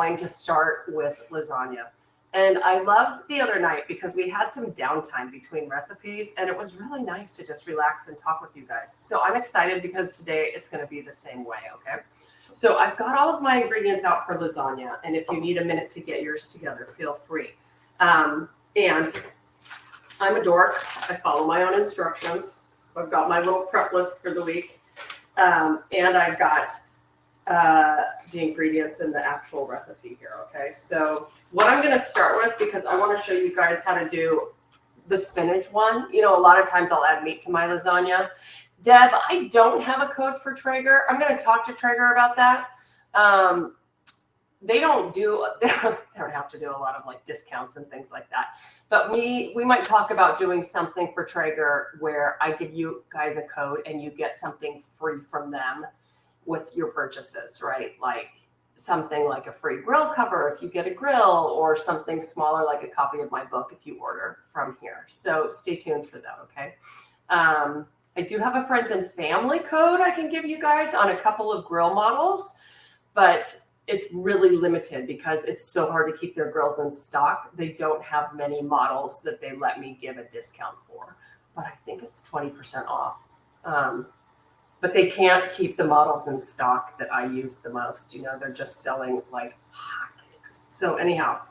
going to start with lasagna. And I loved the other night because we had some downtime between recipes and it was really nice to just relax and talk with you guys. So I'm excited because today it's going to be the same way, okay? So I've got all of my ingredients out for lasagna, and if you need a minute to get yours together, feel free. And I'm a dork. I follow my own instructions. I've got my little prep list for the week, and I've got the ingredients in the actual recipe here, okay? So what I'm going to start with, because I want to show you guys how to do the spinach one. You know, a lot of times I'll add meat to my lasagna. Deb, I don't have a code for Traeger. I'm going to talk to Traeger about that. They don't have to do a lot of like discounts and things like that. But we might talk about doing something for Traeger where I give you guys a code and you get something free from them with your purchases, right? Like something like a free grill cover if you get a grill, or something smaller like a copy of my book if you order from here. So stay tuned for that, okay? I do have a friends and family code I can give you guys on a couple of grill models, but it's really limited because it's so hard to keep their grills in stock. They don't have many models that they let me give a discount for, but I think it's 20% off. But they can't keep the models in stock that I use the most. You know, they're just selling like hotcakes. So anyhow,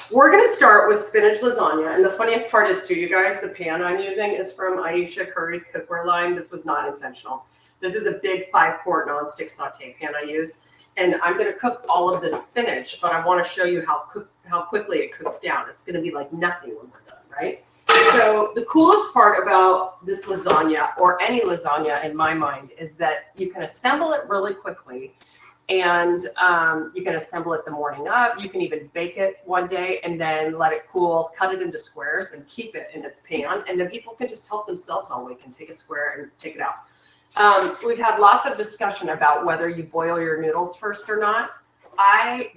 we're going to start with spinach lasagna. And the funniest part is too, you guys, the pan I'm using is from Aisha Curry's cookware line. This was not intentional. This is a big 5-quart nonstick saute pan I use. And I'm going to cook all of this spinach, but I want to show you how quickly it cooks down. It's going to be like nothing when we're done, right? So the coolest part about this lasagna, or any lasagna in my mind, is that you can assemble it really quickly, and you can assemble it the morning up. You can even bake it one day and then let it cool, cut it into squares and keep it in its pan. And then people can just help themselves all week and take a square and take it out. We've had lots of discussion about whether you boil your noodles first or not.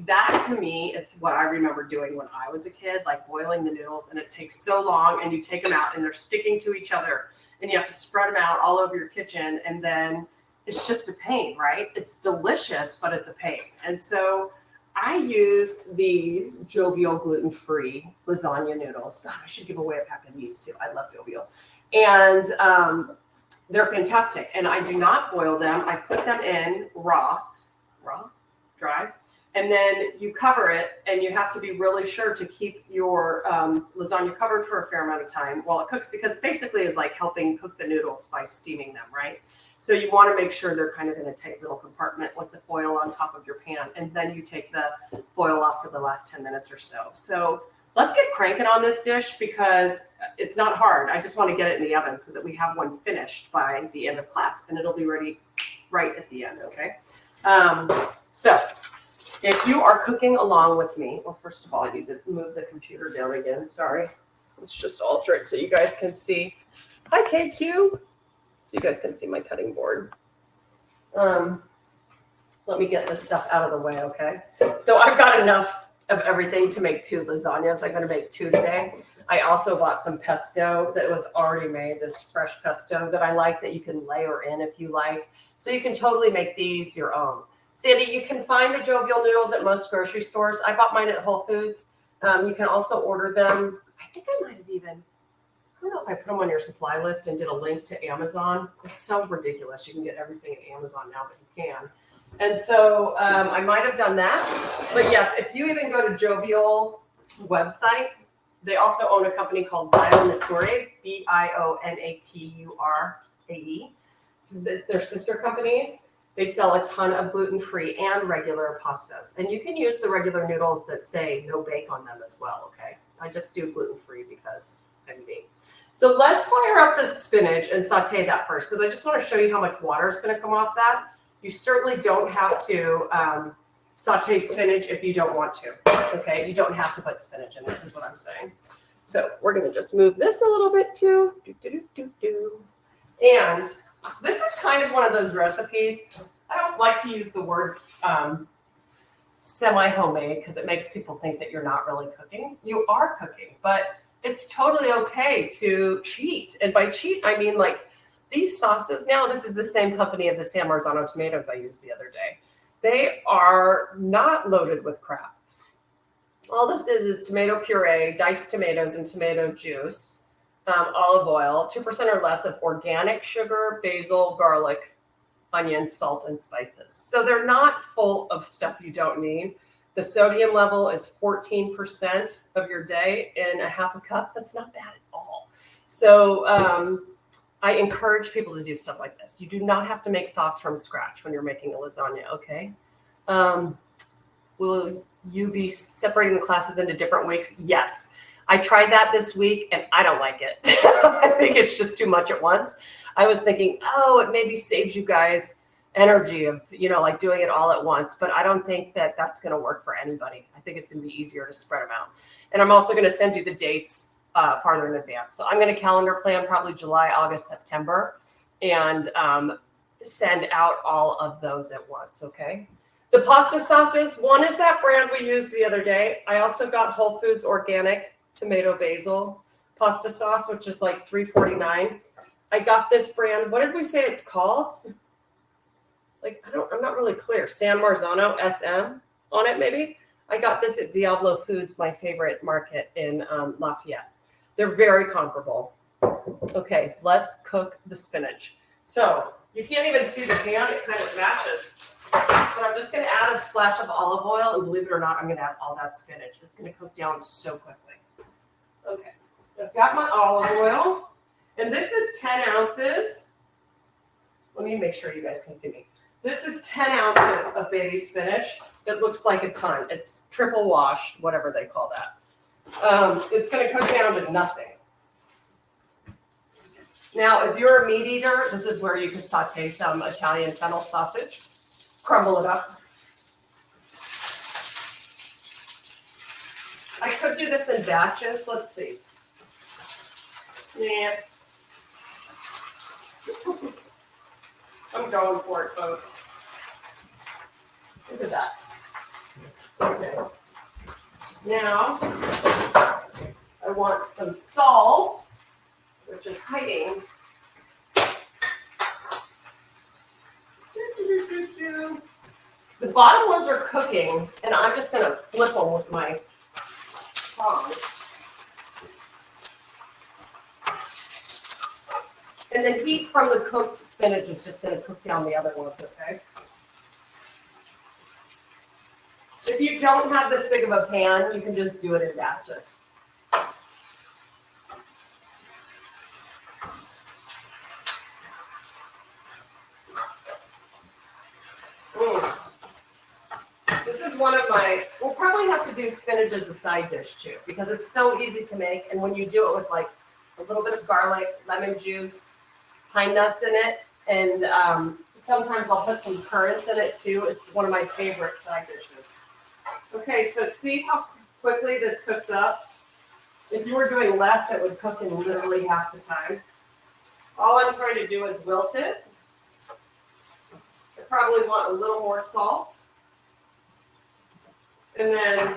That to me is what I remember doing when I was a kid, like boiling the noodles, and it takes so long, and you take them out and they're sticking to each other and you have to spread them out all over your kitchen, and then it's just a pain, right? It's delicious, but it's a pain. And so I use these Jovial gluten-free lasagna noodles. God, I should give away a pack of these too. I love Jovial. And they're fantastic. And I do not boil them. I put them in dry. And then you cover it, and you have to be really sure to keep your lasagna covered for a fair amount of time while it cooks, because basically it's like helping cook the noodles by steaming them, right? So you want to make sure they're kind of in a tight little compartment with the foil on top of your pan, and then you take the foil off for the last 10 minutes or so. So let's get cranking on this dish because it's not hard. I just want to get it in the oven so that we have one finished by the end of class, and it'll be ready right at the end, okay? So if you are cooking along with me, well, first of all, I need to move the computer down again. Sorry. Let's just alter it so you guys can see. Hi, KQ. So you guys can see my cutting board. Let me get this stuff out of the way, okay? So I've got enough of everything to make 2 lasagnas. I'm going to make 2 today. I also bought some pesto that was already made, this fresh pesto that I like, that you can layer in if you like. So you can totally make these your own. Sandy, you can find the Jovial noodles at most grocery stores. I bought mine at Whole Foods. You can also order them. I think I might have even, I don't know if I put them on your supply list and did a link to Amazon. It's so ridiculous. You can get everything at Amazon now, but you can. And so I might have done that. But yes, if you even go to Jovial's website, they also own a company called Bionature, Bionature. They're sister companies. They sell a ton of gluten-free and regular pastas. And you can use the regular noodles that say no bake on them as well, okay? I just do gluten-free because I'm vegan. So let's fire up the spinach and saute that first, because I just want to show you how much water is going to come off that. You certainly don't have to saute spinach if you don't want to, okay? You don't have to put spinach in it, is what I'm saying. So we're going to just move this a little bit too. And this is kind of one of those recipes. I don't like to use the words semi-homemade because it makes people think that you're not really cooking. You are cooking, but it's totally okay to cheat. And by cheat, I mean like these sauces. Now, this is the same company of the San Marzano tomatoes I used the other day. They are not loaded with crap. All this is tomato puree, diced tomatoes, and tomato juice, olive oil, 2% or less of organic sugar, basil, garlic, onion, salt, and spices. So they're not full of stuff you don't need. The sodium level is 14% of your day in a half a cup. That's not bad at all. So I encourage people to do stuff like this. You do not have to make sauce from scratch when you're making a lasagna, okay? Will you be separating the classes into different weeks? Yes. I tried that this week and I don't like it. I think it's just too much at once. I was thinking, oh, it maybe saves you guys energy of, like doing it all at once. But I don't think that that's going to work for anybody. I think it's going to be easier to spread them out. And I'm also going to send you the dates farther in advance. So I'm going to calendar plan probably July, August, September, and send out all of those at once, okay? The pasta sauces, one is that brand we used the other day. I also got Whole Foods organic tomato basil pasta sauce, which is like $3.49. I got this brand. What did we say it's called? I'm not really clear. San Marzano SM on it, maybe. I got this at Diablo Foods, my favorite market in Lafayette. They're very comparable. Okay, let's cook the spinach. So you can't even see the pan. It kind of matches. But I'm just going to add a splash of olive oil, and believe it or not, I'm going to add all that spinach. It's going to cook down so quickly. Okay, I've got my olive oil, and this is 10 ounces. Let me make sure you guys can see me. This is 10 ounces of baby spinach. It looks like a ton. It's triple washed, whatever they call that. It's going to cook down to nothing. Now, if you're a meat eater, this is where you can saute some Italian fennel sausage. Crumble it up. I could do this in batches. Let's see. Yeah. I'm going for it, folks. Look at that. Okay. Now, I want some salt, which is hiding. The bottom ones are cooking, and I'm just going to flip them with my tongs. And the heat from the cooked spinach is just going to cook down the other ones, okay? If you don't have this big of a pan, you can just do it in batches. This is one of my, we'll probably have to do spinach as a side dish too, because it's so easy to make. And when you do it with like a little bit of garlic, lemon juice, pine nuts in it, and sometimes I'll put some currants in it too. It's one of my favorite side dishes. Okay, so see how quickly this cooks up? If you were doing less, it would cook in literally half the time. All I'm trying to do is wilt it. I probably want a little more salt. And then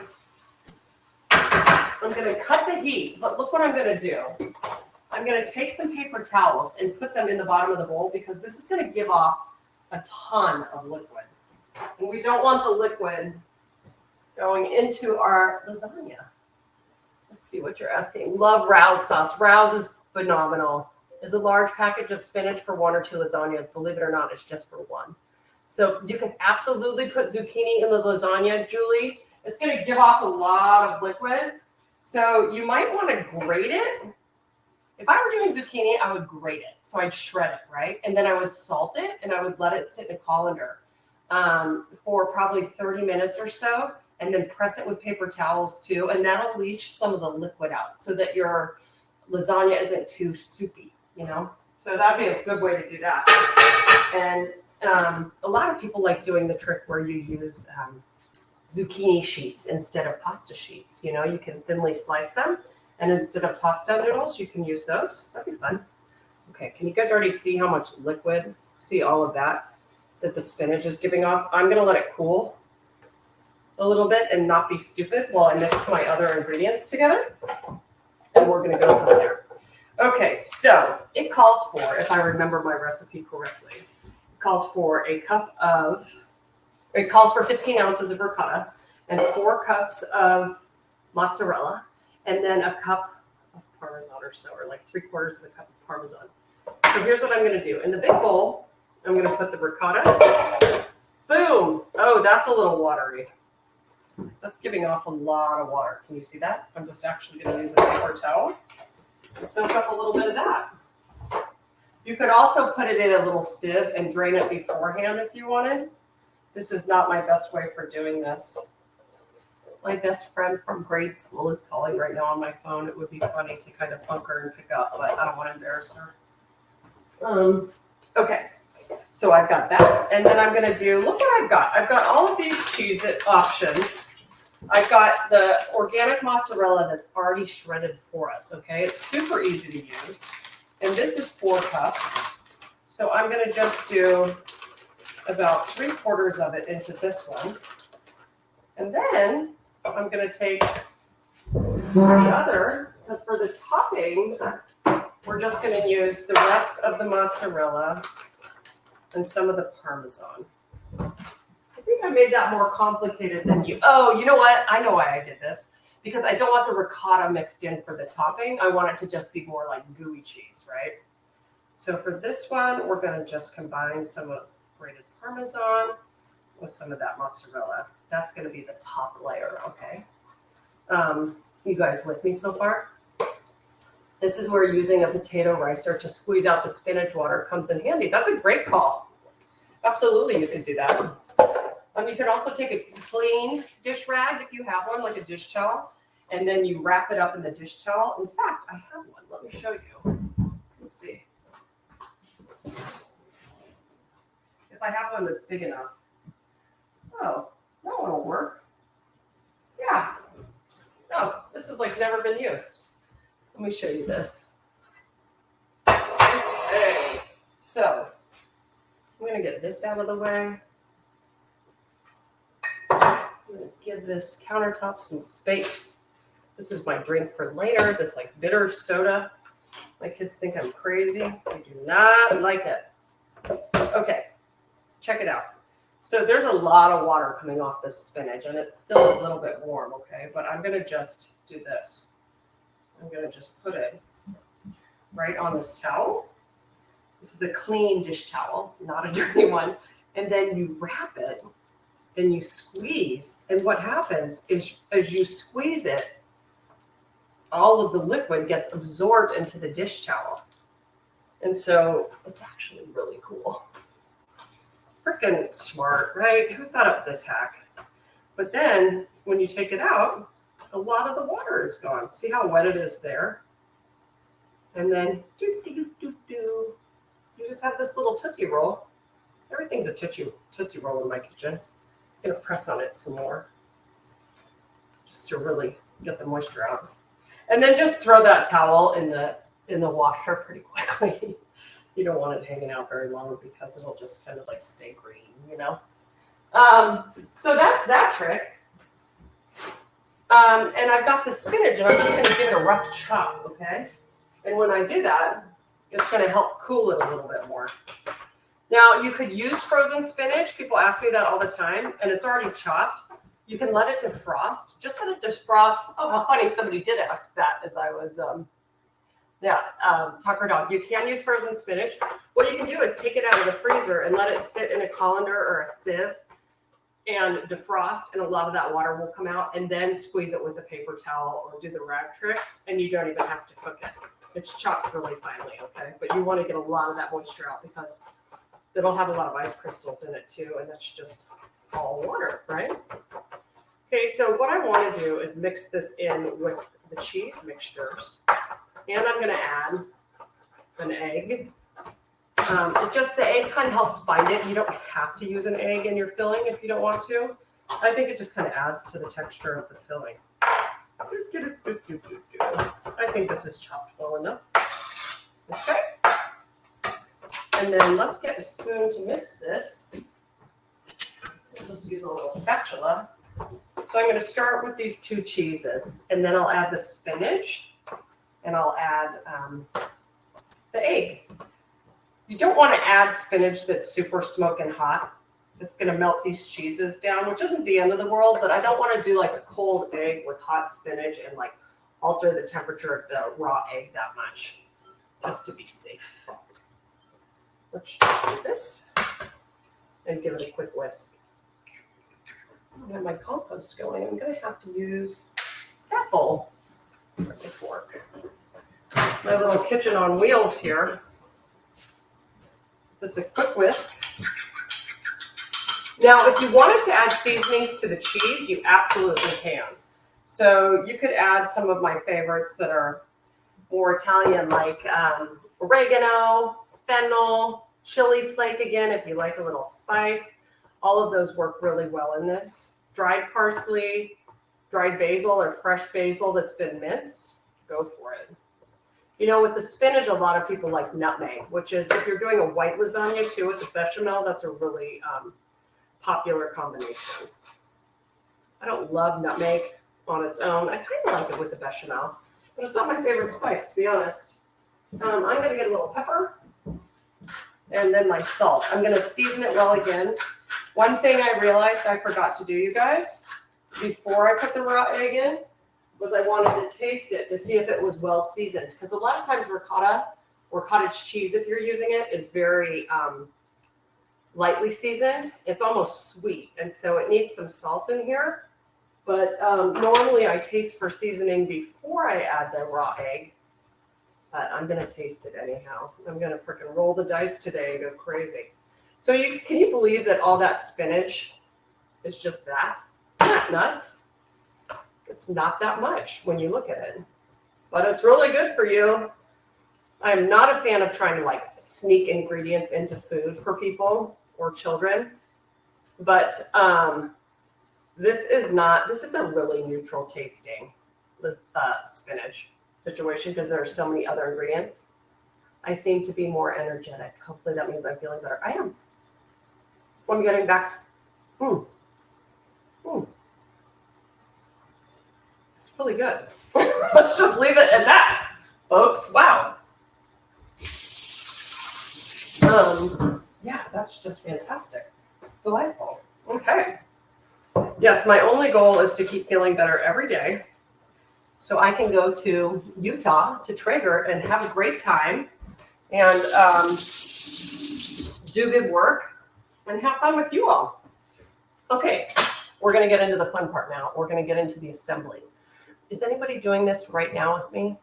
I'm going to cut the heat, but look what I'm going to do. I'm going to take some paper towels and put them in the bottom of the bowl because this is going to give off a ton of liquid. And we don't want the liquid going into our lasagna. Let's see what you're asking. Love Rouse sauce. Rouse is phenomenal. Is a large package of spinach for 1 or 2 lasagnas. Believe it or not, it's just for 1. So you can absolutely put zucchini in the lasagna, Julie. It's going to give off a lot of liquid. So you might want to grate it. If I were doing zucchini, I would grate it. So I'd shred it, right? And then I would salt it and I would let it sit in a colander for probably 30 minutes or so. And then press it with paper towels too. And that'll leach some of the liquid out so that your lasagna isn't too soupy, you know? So that'd be a good way to do that. And a lot of people like doing the trick where you use zucchini sheets instead of pasta sheets. You know, you can thinly slice them, and instead of pasta noodles, you can use those. That'd be fun. Okay, can you guys already see how much liquid? See all of that the spinach is giving off? I'm going to let it cool a little bit and not be stupid while I mix my other ingredients together. And we're going to go from there. Okay, so it calls for, if I remember my recipe correctly, calls for it calls for 15 ounces of ricotta and 4 cups of mozzarella, and then a cup of Parmesan or so, or like 3/4 of a cup of Parmesan. So here's what I'm going to do. In the big bowl, I'm going to put the ricotta. Boom. Oh, that's a little watery. That's giving off a lot of water. Can you see that? I'm just actually going to use a paper towel to soak up a little bit of that. You could also put it in a little sieve and drain it beforehand if you wanted. This is not my best way for doing this. My best friend from grade school is calling right now on my phone. It would be funny to kind of punk her and pick up, but I don't want to embarrass her. Okay, so I've got that. And then I'm going to do, look what I've got. I've got all of these cheese options. I've got the organic mozzarella that's already shredded for us, okay? It's super easy to use. And this is 4 cups. So I'm going to just do about 3/4 of it into this one. And then I'm going to take the other, because for the topping, we're just going to use the rest of the mozzarella and some of the Parmesan. I think I made that more complicated than you. Oh, you know what? I know why I did this. Because I don't want the ricotta mixed in for the topping. I want it to just be more like gooey cheese, right? So for this one, we're going to just combine some of grated Parmesan with some of that mozzarella. That's going to be the top layer, okay? You guys with me so far? This is where using a potato ricer to squeeze out the spinach water comes in handy. That's a great call. Absolutely, you could do that. You could also take a clean dish rag if you have one, like a dish towel, and then you wrap it up in the dish towel. In fact, I have one. Let me show you. Let's see. If I have one that's big enough. Oh, that one will work. Yeah. No, this has like never been used. Let me show you this. Okay. So, I'm going to get this out of the way. I'm going to give this countertop some space. This is my drink for later, this like bitter soda. My kids think I'm crazy. They do not like it. Okay, check it out. So there's a lot of water coming off this spinach, and it's still a little bit warm, okay? But I'm going to just do this. I'm going to just put it right on this towel. This is a clean dish towel, not a dirty one. And then you wrap it. Then you squeeze, and what happens is as you squeeze it, all of the liquid gets absorbed into the dish towel. And so it's actually really cool. Freaking smart, right? Who thought up this hack? But then when you take it out, a lot of the water is gone. See how wet it is there? And then you just have this little Tootsie Roll. Everything's a Tootsie Roll in my kitchen. I'm going to press on it some more just to really get the moisture out. And then just throw that towel in the washer pretty quickly. You don't want it hanging out very long because it'll just kind of like stay green, you know? So that's that trick. And I've got the spinach, and I'm just going to give it a rough chop, okay? And when I do that, it's going to help cool it a little bit more. Now, you could use frozen spinach. People ask me that all the time, and it's already chopped. You can let it defrost. Just let it defrost. Oh, how funny somebody did ask that as I was, Tucker Dog. You can use frozen spinach. What you can do is take it out of the freezer and let it sit in a colander or a sieve and defrost, and a lot of that water will come out, and then squeeze it with a paper towel or do the rag trick, and you don't even have to cook it. It's chopped really finely, okay? But you want to get a lot of that moisture out because it'll have a lot of ice crystals in it too, and that's just all water, right? Okay, so what I want to do is mix this in with the cheese mixtures, and I'm going to add an egg. The egg kind of helps bind it. You don't have to use an egg in your filling if you don't want to. I think it just kind of adds to the texture of the filling. I think this is chopped well enough. Okay. And then let's get a spoon to mix this. I'll just use a little spatula. So I'm going to start with these 2 cheeses, and then I'll add the spinach, and I'll add the egg. You don't want to add spinach that's super smoking hot It's going to melt these cheeses down, which isn't the end of the world, but I don't want to do like a cold egg with hot spinach and like alter the temperature of the raw egg that much, just to be safe. Let's just do this and give it a quick whisk. I have my compost going. I'm going to have to use that bowl for the fork. My little kitchen on wheels here. This is a quick whisk. Now, if you wanted to add seasonings to the cheese, you absolutely can. So you could add some of my favorites that are more Italian, like oregano, fennel, chili flake again, if you like a little spice. All of those work really well in this. Dried parsley, dried basil or fresh basil that's been minced, go for it. You know, with the spinach, a lot of people like nutmeg, which is, if you're doing a white lasagna too with the bechamel, that's a really popular combination. I don't love nutmeg on its own. I kind of like it with the bechamel, but it's not my favorite spice, to be honest. I'm going to get a little pepper and then my salt. I'm going to season it well again. One thing I realized I forgot to do, you guys, before I put the raw egg in, was I wanted to taste it to see if it was well seasoned. Because a lot of times ricotta or cottage cheese, if you're using it, is very lightly seasoned. It's almost sweet, and so it needs some salt in here. But normally I taste for seasoning before I add the raw egg. But I'm going to taste it anyhow. I'm going to freaking roll the dice today and go crazy. So can you believe that all that spinach is just that? Isn't that nuts? It's not that much when you look at it, but it's really good for you. I'm not a fan of trying to like sneak ingredients into food for people or children, but this is a really neutral tasting spinach situation because there are so many other ingredients. I seem to be more energetic. Hopefully that means I'm feeling better. I am. I'm getting back. It's really good. Let's just leave it at that, folks. Wow. Yeah, that's just fantastic. Delightful. Okay. Yes, my only goal is to keep feeling better every day so I can go to Utah, to Traeger, and have a great time and do good work and have fun with you all. Okay, we're going to get into the fun part now. We're going to get into the assembly. Is anybody doing this right now with me?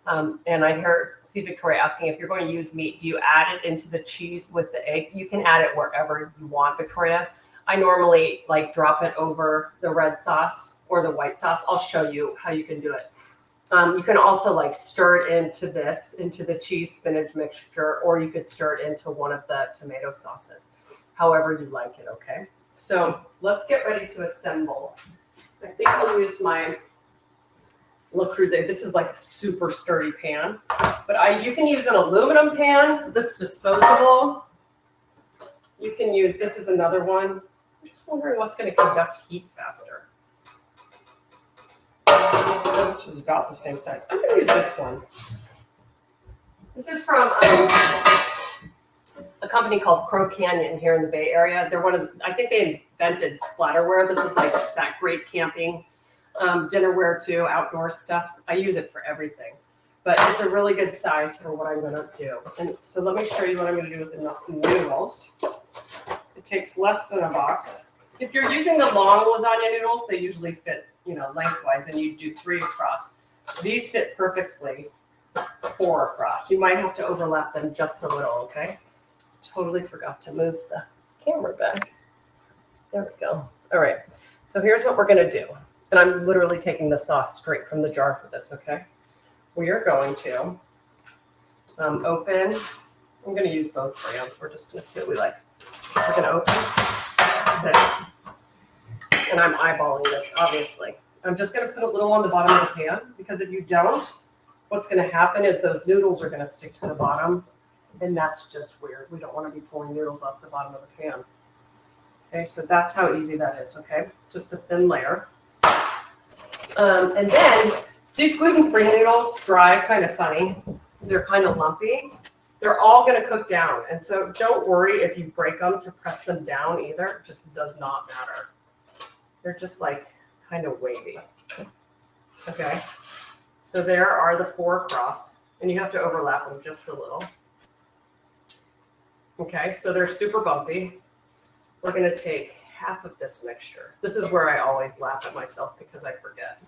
And I heard Victoria asking, if you're going to use meat, do you add it into the cheese with the egg? You can add it wherever you want, Victoria. I normally like drop it over the red sauce or the white sauce. I'll show you how you can do it. You can also like stir it into the cheese spinach mixture, or you could stir it into one of the tomato sauces, however you like it, okay? So let's get ready to assemble. I think I'll use my Le Creuset. This is like a super sturdy pan, but you can use an aluminum pan that's disposable. You can use, this is another one. I'm just wondering what's going to conduct heat faster. This is about the same size. I'm going to use this one. This is from a company called Crow Canyon here in the Bay Area. They're I think they invented splatterware. This is like that great camping dinnerware too, outdoor stuff. I use it for everything, but it's a really good size for what I'm going to do. And so let me show you what I'm going to do with the noodles. It takes less than a box. If you're using the long lasagna noodles, they usually fit, lengthwise, and you do 3 across. These fit perfectly 4 across. You might have to overlap them just a little, okay? Totally forgot to move the camera back. There we go. All right. So here's what we're going to do. And I'm literally taking the sauce straight from the jar for this, okay? We are going to open. I'm going to use both brands. We're just going to see what we like. We're going to open this. And I'm eyeballing this, obviously. I'm just going to put a little on the bottom of the pan, because if you don't, what's going to happen is those noodles are going to stick to the bottom, and that's just weird. We don't want to be pulling noodles off the bottom of the pan. Okay, so that's how easy that is, okay? Just a thin layer. And then these gluten-free noodles dry kind of funny. They're kind of lumpy. They're all going to cook down. And so don't worry if you break them to press them down either. It just does not matter. They're just like kind of wavy. Okay. So there are the 4 across, and you have to overlap them just a little. Okay, so they're super bumpy. We're going to take half of this mixture. This is where I always laugh at myself because I forget.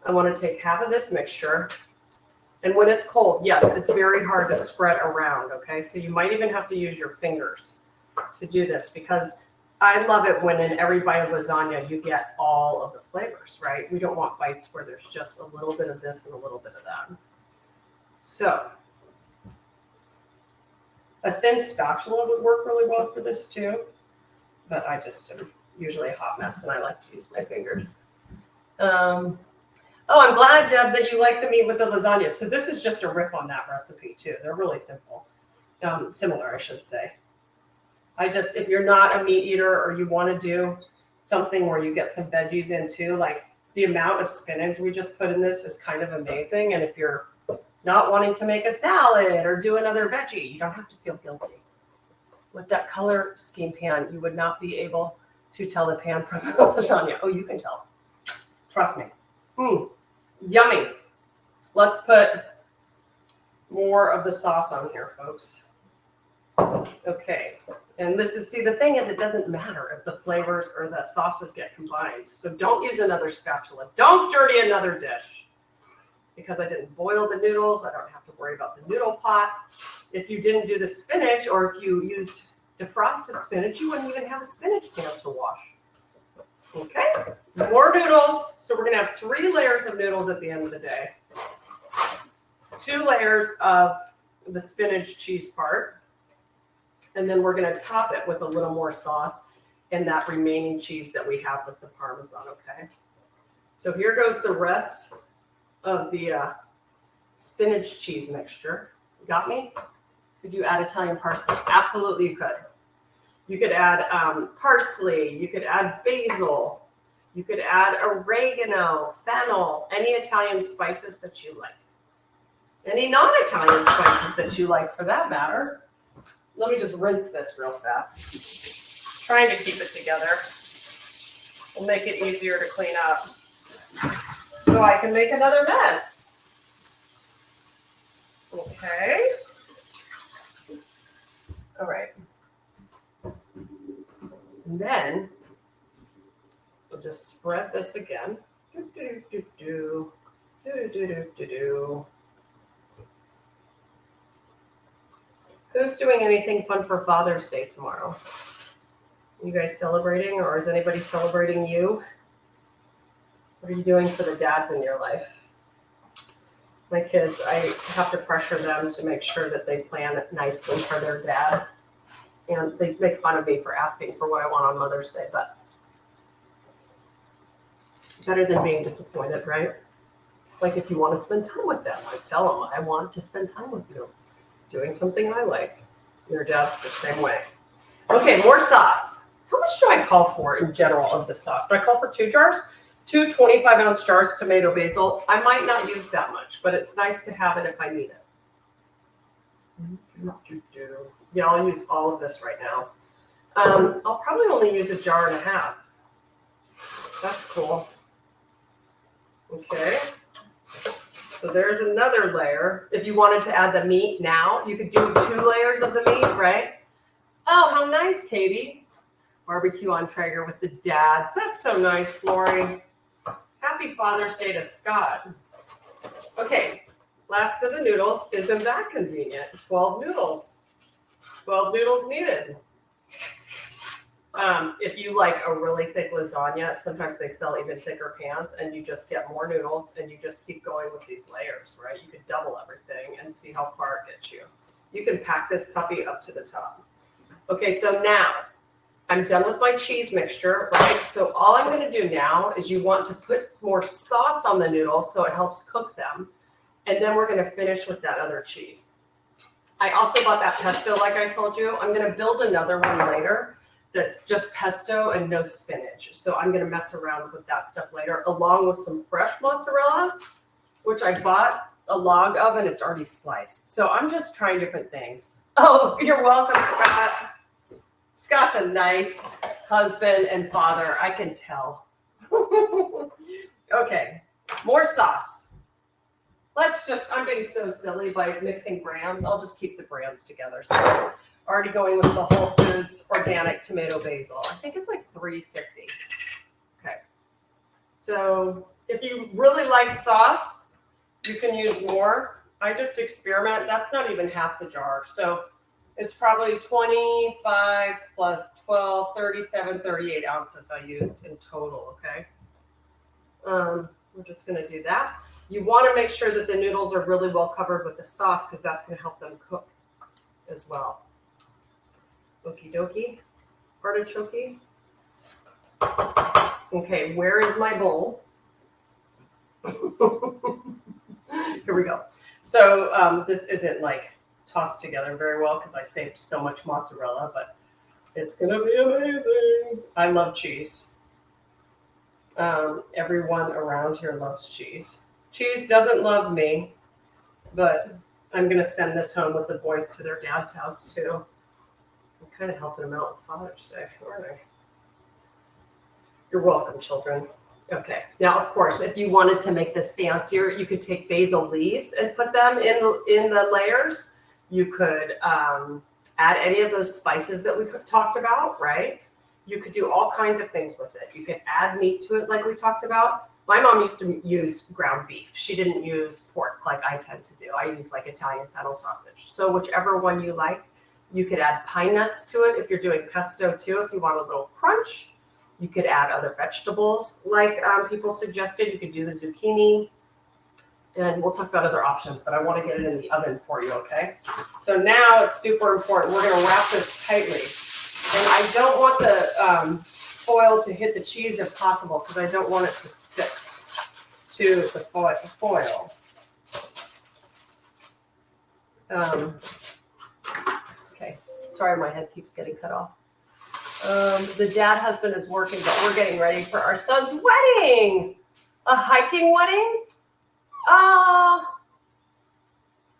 I want to take half of this mixture. And when it's cold, yes, it's very hard to spread around, okay? So you might even have to use your fingers to do this because I love it when in every bite of lasagna you get all of the flavors, right? We don't want bites where there's just a little bit of this and a little bit of that. So a thin spatula would work really well for this too, but I just am usually a hot mess and I like to use my fingers. Oh, I'm glad, Deb, that you like the meat with the lasagna. So this is just a riff on that recipe too. They're really simple, similar, I should say. If you're not a meat eater or you want to do something where you get some veggies in too, like the amount of spinach we just put in this is kind of amazing. And if you're not wanting to make a salad or do another veggie, you don't have to feel guilty. With that color scheme pan, you would not be able to tell the pan from the lasagna. Oh, you can tell. Trust me. Yummy. Let's put more of the sauce on here, folks. Okay. And see, the thing is, it doesn't matter if the flavors or the sauces get combined. So don't use another spatula. Don't dirty another dish. Because I didn't boil the noodles, I don't have to worry about the noodle pot. If you didn't do the spinach, or if you used defrosted spinach, you wouldn't even have a spinach pan to wash. Okay, more noodles. So we're gonna have 3 layers of noodles at the end of the day. 2 layers of the spinach cheese part. And then we're gonna top it with a little more sauce and that remaining cheese that we have with the Parmesan, okay? So here goes the rest of the spinach cheese mixture. You got me? Could you add Italian parsley? Absolutely you could. You could add parsley. You could add basil. You could add oregano, fennel, any Italian spices that you like. Any non-Italian spices that you like for that matter. Let me just rinse this real fast. Trying to keep it together. Will make it easier to clean up. So I can make another mess. Okay. All right. And then we'll just spread this again. Who's doing anything fun for Father's Day tomorrow? You guys celebrating, or is anybody celebrating you? What are you doing for the dads in your life? My kids, I have to pressure them to make sure that they plan it nicely for their dad. And they make fun of me for asking for what I want on Mother's Day, but better than being disappointed, right? Like if you want to spend time with them, like tell them, I want to spend time with you. Doing something I like. Your dad's the same way. Okay, more sauce. How much do I call for in general of the sauce? Do I call for 2 jars? 2 25-ounce jars, tomato, basil. I might not use that much, but it's nice to have it if I need it. Yeah, I'll use all of this right now. I'll probably only use 1.5 jars. That's cool. Okay. So there's another layer. If you wanted to add the meat now, you could do 2 layers of the meat, right? Oh, how nice, Katie. Barbecue on Traeger with the dads. That's so nice, Lori. Happy Father's Day to Scott. Okay, last of the noodles. Isn't that convenient? 12 noodles. 12 noodles needed. If you like a really thick lasagna, sometimes they sell even thicker pans, and you just get more noodles and you just keep going with these layers, right? You could double everything and see how far it gets you. You can pack this puppy up to the top. Okay, so now I'm done with my cheese mixture, right? So all I'm going to do now is you want to put more sauce on the noodles so it helps cook them. And then we're going to finish with that other cheese. I also bought that pesto, like I told you. I'm going to build another one later that's just pesto and no spinach. So I'm going to mess around with that stuff later, along with some fresh mozzarella, which I bought a log oven, it's already sliced. So I'm just trying different things. Oh, you're welcome, Scott. Scott's a nice husband and father, I can tell. Okay, more sauce. I'm being so silly by mixing brands. I'll just keep the brands together. So already going with the Whole Foods organic tomato basil. I think it's like $3.50. Okay. So if you really like sauce, you can use more. I just experiment. That's not even half the jar. So it's probably 25 plus 12, 37, 38 ounces I used in total, okay? We're just gonna do that. You wanna make sure that the noodles are really well covered with the sauce because that's gonna help them cook as well. Okie dokie, artichoke. Okay, where is my bowl? Here we go. So this isn't like tossed together very well because I saved so much mozzarella, but it's gonna be amazing. I love cheese. Everyone around here loves cheese. Cheese doesn't love me, but I'm gonna send this home with the boys to their dad's house too. I'm kind of helping them out with Father's Day, aren't I? You're welcome, children. Okay. Now, of course, if you wanted to make this fancier, you could take basil leaves and put them in the layers. You could add any of those spices that we talked about, right? You could do all kinds of things with it. You could add meat to it like we talked about. My mom used to use ground beef. She didn't use pork like I tend to do. I use like Italian fennel sausage. So whichever one you like, you could add pine nuts to it if you're doing pesto too, if you want a little crunch. You could add other vegetables like people suggested. You could do the zucchini. And we'll talk about other options, but I want to get it in the oven for you, okay? So now it's super important. We're going to wrap this tightly. And I don't want the foil to hit the cheese if possible because I don't want it to stick to the foil. Okay, sorry, my head keeps getting cut off. The dad husband is working, but we're getting ready for our son's wedding. A hiking wedding? Oh,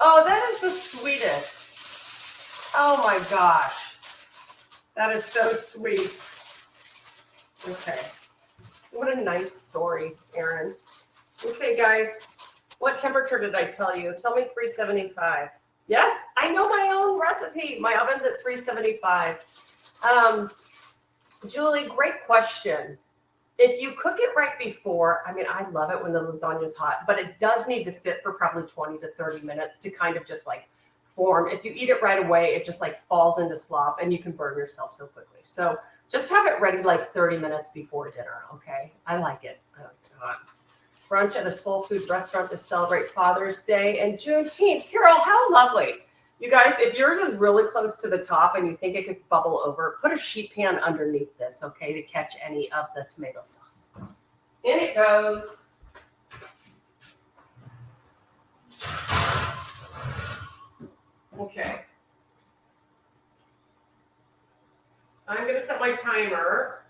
that is the sweetest. Oh my gosh. That is so sweet. Okay. What a nice story, Erin. Okay, guys. What temperature did I tell you? Tell me 375. Yes, I know my own recipe. My oven's at 375. Julie, great question. If you cook it right before, I mean, I love it when the lasagna is hot, but it does need to sit for probably 20 to 30 minutes to kind of just like form. If you eat it right away, it just like falls into slop and you can burn yourself so quickly. So just have it ready like 30 minutes before dinner, okay? I like it. Oh, God. Brunch at a soul food restaurant to celebrate Father's Day and Juneteenth. Carol, how lovely. You guys, if yours is really close to the top and you think it could bubble over, put a sheet pan underneath this, okay, to catch any of the tomato sauce. In it goes. Okay. I'm going to set my timer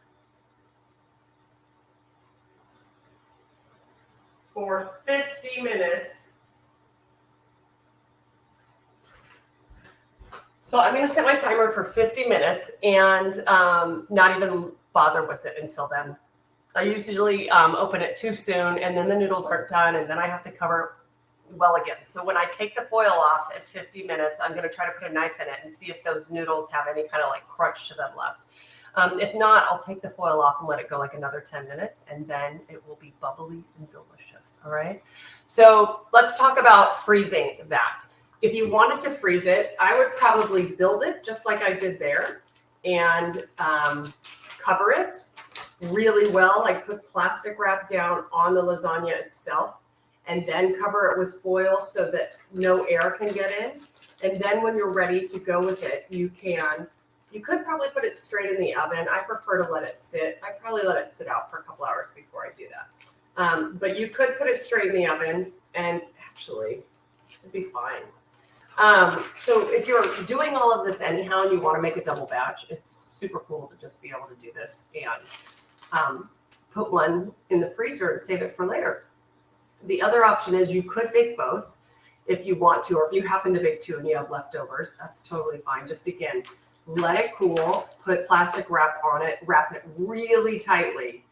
for 50 minutes. So I'm going to set my timer for 50 minutes and not even bother with it until then. I usually open it too soon and then the noodles aren't done and then I have to cover well again. So when I take the foil off at 50 minutes, I'm going to try to put a knife in it and see if those noodles have any kind of like crunch to them left. If not, I'll take the foil off and let it go like another 10 minutes and then it will be bubbly and delicious. All right. So let's talk about freezing that. If you wanted to freeze it, I would probably build it just like I did there and cover it really well. Like put plastic wrap down on the lasagna itself and then cover it with foil so that no air can get in. And then when you're ready to go with it, you could probably put it straight in the oven. I prefer to let it sit. I probably let it sit out for a couple hours before I do that. But you could put it straight in the oven and actually it'd be fine. So if you're doing all of this anyhow and you want to make a double batch, it's super cool to just be able to do this and put one in the freezer and save it for later. The other option is you could bake both. if you want to, or if you happen to bake 2 and you have leftovers, that's totally fine. Just again, let it cool, put plastic wrap on it, wrap it really tightly,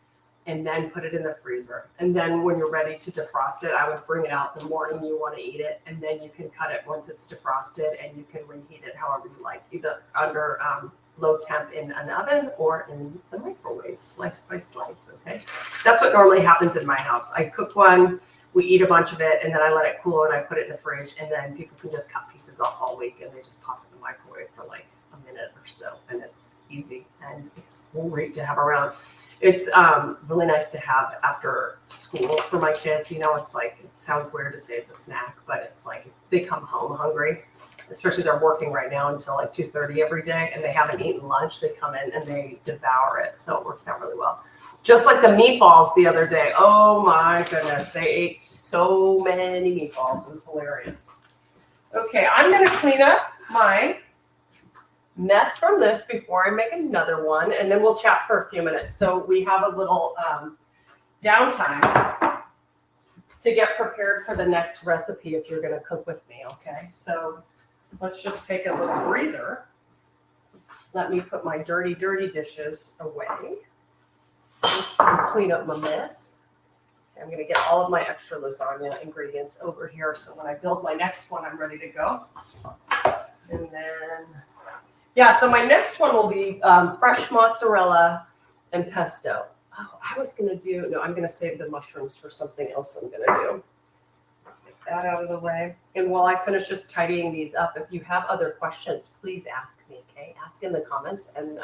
and then put it in the freezer. And then when you're ready to defrost it, I would bring it out the morning you want to eat it, and then you can cut it once it's defrosted, and you can reheat it however you like, either under low temp in an oven or in the microwave, slice by slice, okay? That's what normally happens in my house. I cook one, we eat a bunch of it, and then I let it cool, and I put it in the fridge, and then people can just cut pieces off all week, and they just pop it in the microwave for like a minute or so, and it's easy, and it's great to have around. It's really nice to have after school for my kids. You know, it's like, it sounds weird to say it's a snack, but it's like they come home hungry, especially they're working right now until like 2:30 every day, and they haven't eaten lunch. They come in and they devour it. So it works out really well. Just like the meatballs the other day. Oh my goodness. They ate so many meatballs. It was hilarious. Okay, I'm going to clean up my mess from this before I make another one, and then we'll chat for a few minutes. So we have a little downtime to get prepared for the next recipe if you're going to cook with me, okay? So let's just take a little breather. Let me put my dirty dishes away and clean up my mess. I'm going to get all of my extra lasagna ingredients over here, so when I build my next one, I'm ready to go. And then yeah, so my next one will be fresh mozzarella and pesto. Oh, I was going to do, no, I'm going to save the mushrooms for something else I'm going to do. Let's make that out of the way. And while I finish just tidying these up, if you have other questions, please ask me, okay? Ask in the comments, and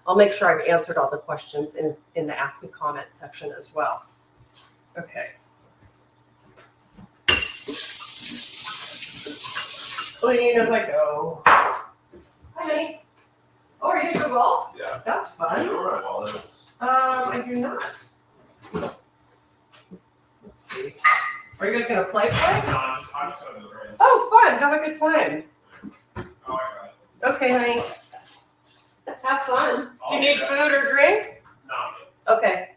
I'll make sure I've answered all the questions in the ask a comment section as well. Okay. Clean as I go. Hi, honey. Oh, are you going to go golf? Yeah. That's fun. You know where my wallet is? I do not. Let's see. Are you guys going to play? No, I'm just going to the rain. Oh, fun. Have a good time. Oh, I got it. Okay, honey. Have fun. Do you Oh, need yeah. food or drink? No, I'm good. Okay.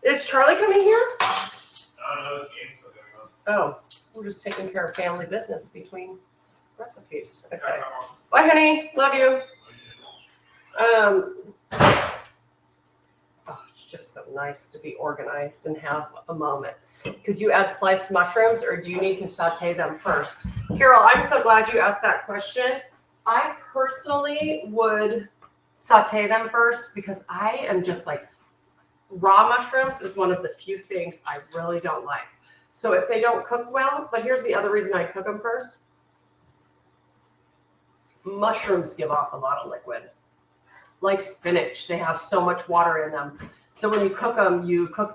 Is Charlie coming here? I don't know, this game's still going on. Oh, we're just taking care of family business between recipes. Okay. Yeah, come on. Bye, honey. Love you. Oh, it's just so nice to be organized and have a moment. Could you add sliced mushrooms, or do you need to saute them first? Carol, I'm so glad you asked that question. I personally would saute them first, because I am just like, raw mushrooms is one of the few things I really don't like. So if they don't cook well, but here's the other reason I cook them first. Mushrooms give off a lot of liquid. Like spinach, they have so much water in them. So when you cook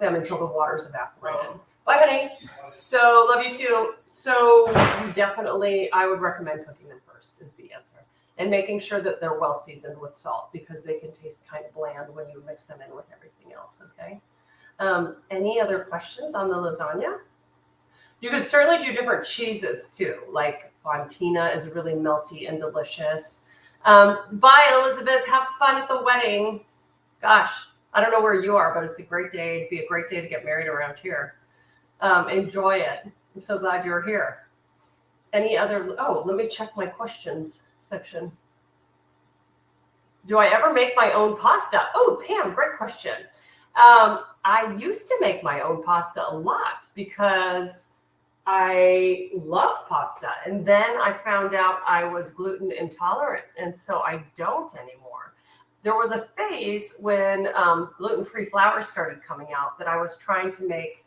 them until the water's evaporated. Bye, honey. So love you too. So definitely, I would recommend cooking them first is the answer. And making sure that they're well seasoned with salt, because they can taste kind of bland when you mix them in with everything else, okay? Any other questions on the lasagna? You could certainly do different cheeses too, like Fontina is really melty and delicious. Bye, Elizabeth. Have fun at the wedding. Gosh, I don't know where you are, but it's a great day. It'd be a great day to get married around here. Enjoy it. I'm so glad you're here. Any other, let me check my questions section. Do I ever make my own pasta? Oh, Pam, great question. I used to make my own pasta a lot because I love pasta. And then I found out I was gluten intolerant. And so I don't anymore. There was a phase when gluten-free flour started coming out that I was trying to make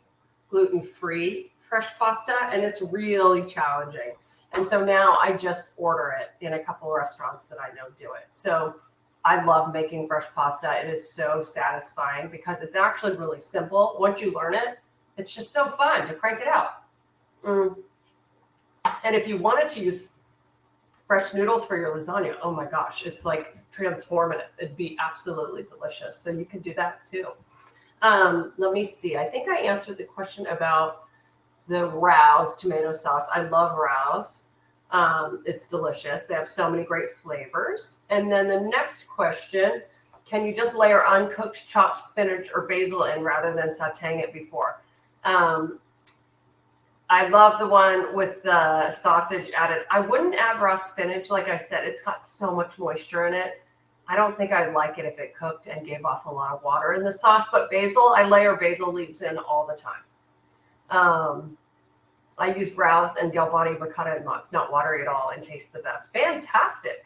gluten-free fresh pasta, and it's really challenging. And so now I just order it in a couple of restaurants that I know do it. So I love making fresh pasta. It is so satisfying because it's actually really simple. Once you learn it, it's just so fun to crank it out. And if you wanted to use fresh noodles for your lasagna, oh my gosh, it's like transformative. It'd be absolutely delicious. So you could do that too. Let me see. I think I answered the question about the Rouse tomato sauce. I love Rouse. It's delicious. They have so many great flavors. And then the next question, can you just layer uncooked chopped spinach or basil in rather than sauteing it before? I love the one with the sausage added. I wouldn't add raw spinach. Like I said, it's got so much moisture in it. I don't think I'd like it if it cooked and gave off a lot of water in the sauce, but basil, I layer basil leaves in all the time. I use browse and Galbani ricotta and it's not watery at all and tastes the best. Fantastic.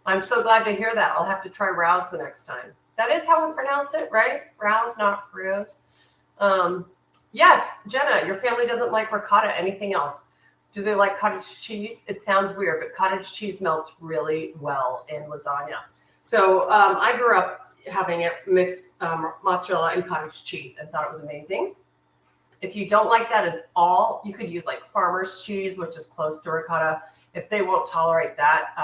I'm so glad to hear that. I'll have to try rouse the next time. That is how we pronounce it, right? Rouse, not rouse. Yes, Jenna, your family doesn't like ricotta. Anything else? Do they like cottage cheese? It sounds weird, but cottage cheese melts really well in lasagna. So I grew up having it mixed mozzarella and cottage cheese and thought it was amazing. If you don't like that at all, you could use like farmer's cheese, which is close to ricotta. If they won't tolerate that,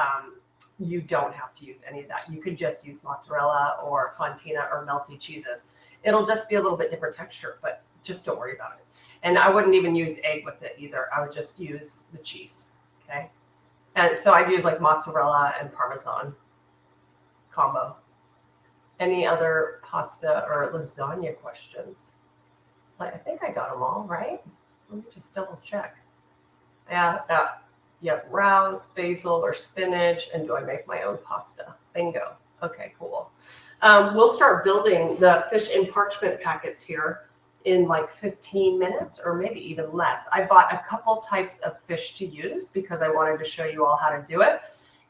you don't have to use any of that. You could just use mozzarella or fontina or melty cheeses. It'll just be a little bit different texture, but just don't worry about it. And I wouldn't even use egg with it either. I would just use the cheese, okay? And so I'd use like mozzarella and Parmesan combo. Any other pasta or lasagna questions? It's like, I think I got them all, right? Let me just double check. Yeah, rouse, basil, or spinach, and do I make my own pasta? Bingo. Okay, cool. We'll start building the fish in parchment packets here in like 15 minutes or maybe even less. I bought a couple types of fish to use because I wanted to show you all how to do it.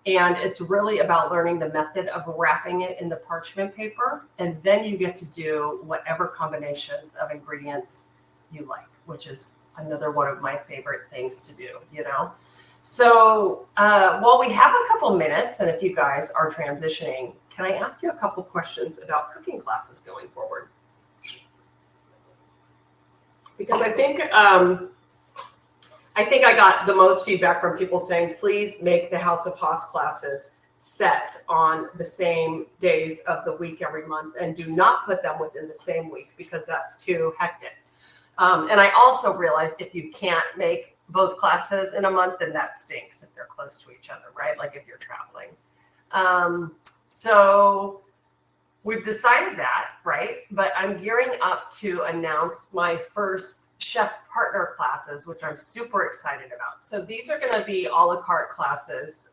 And it's really about learning the method of wrapping it in the parchment paper. And then you get to do whatever combinations of ingredients you like, which is another one of my favorite things to do, you know? So while we have a couple minutes, and if you guys are transitioning, can I ask you a couple questions about cooking classes going forward? Because I think I got the most feedback from people saying, please make the House of Haas classes set on the same days of the week every month and do not put them within the same week because that's too hectic. And I also realized if you can't make both classes in a month, then that stinks if they're close to each other, right? Like if you're traveling. So we've decided that, right? But I'm gearing up to announce my first chef partner classes, which I'm super excited about. So these are going to be a la carte classes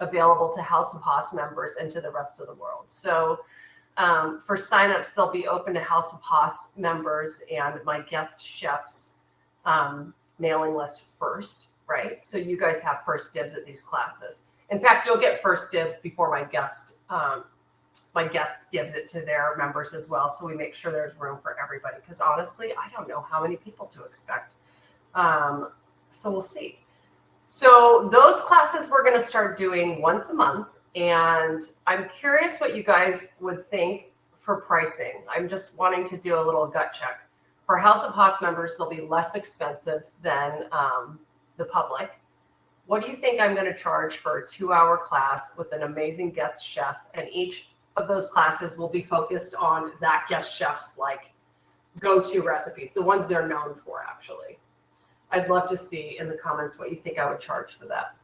available to House of Haas members and to the rest of the world. So for signups, they'll be open to House of Haas members and my guest chefs mailing list first, right? So you guys have first dibs at these classes. In fact, you'll get first dibs before my guest gives it to their members as well. So we make sure there's room for everybody. Because honestly, I don't know how many people to expect. So we'll see. So those classes we're going to start doing once a month. And I'm curious what you guys would think for pricing. I'm just wanting to do a little gut check. For House of Haas members, they'll be less expensive than the public. What do you think I'm going to charge for a 2-hour class with an amazing guest chef? And each of those classes will be focused on that guest chef's like go-to recipes, the ones they're known for, actually. I'd love to see in the comments what you think I would charge for that.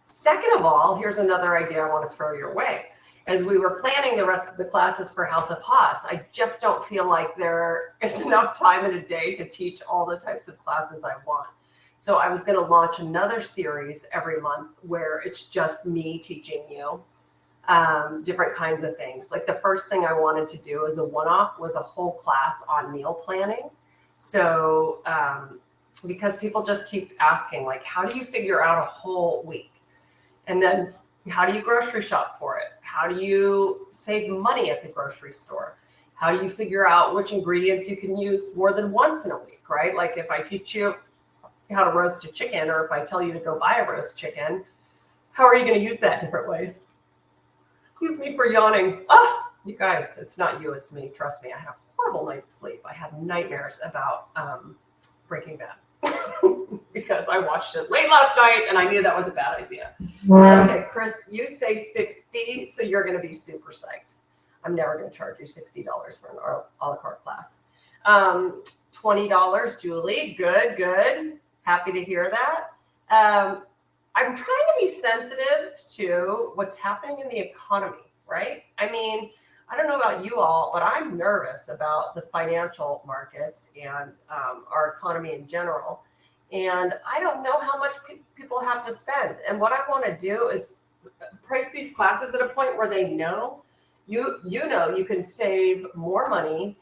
Second of all, here's another idea I want to throw your way. As we were planning the rest of the classes for House of Haas, I just don't feel like there is enough time in a day to teach all the types of classes I want. So I was going to launch another series every month where it's just me teaching you different kinds of things. Like the first thing I wanted to do as a one-off was a whole class on meal planning. So because people just keep asking, like, how do you figure out a whole week? And then how do you grocery shop for it? How do you save money at the grocery store? How do you figure out which ingredients you can use more than once in a week, right? Like if I teach you how to roast a chicken, or if I tell you to go buy a roast chicken, how are you going to use that different ways? Excuse me for yawning. Ah, you guys, it's not you, it's me. Trust me, I had a horrible night's sleep. I had nightmares about Breaking Bad because I watched it late last night and I knew that was a bad idea. Okay, Chris, you say 60, so you're going to be super psyched. I'm never going to charge you $60 for an a la carte class. $20, Julie. Good. Happy to hear that. I'm trying to be sensitive to what's happening in the economy, right? I mean, I don't know about you all, but I'm nervous about the financial markets and our economy in general. And I don't know how much people have to spend. And what I want to do is price these classes at a point where they know you know you can save more money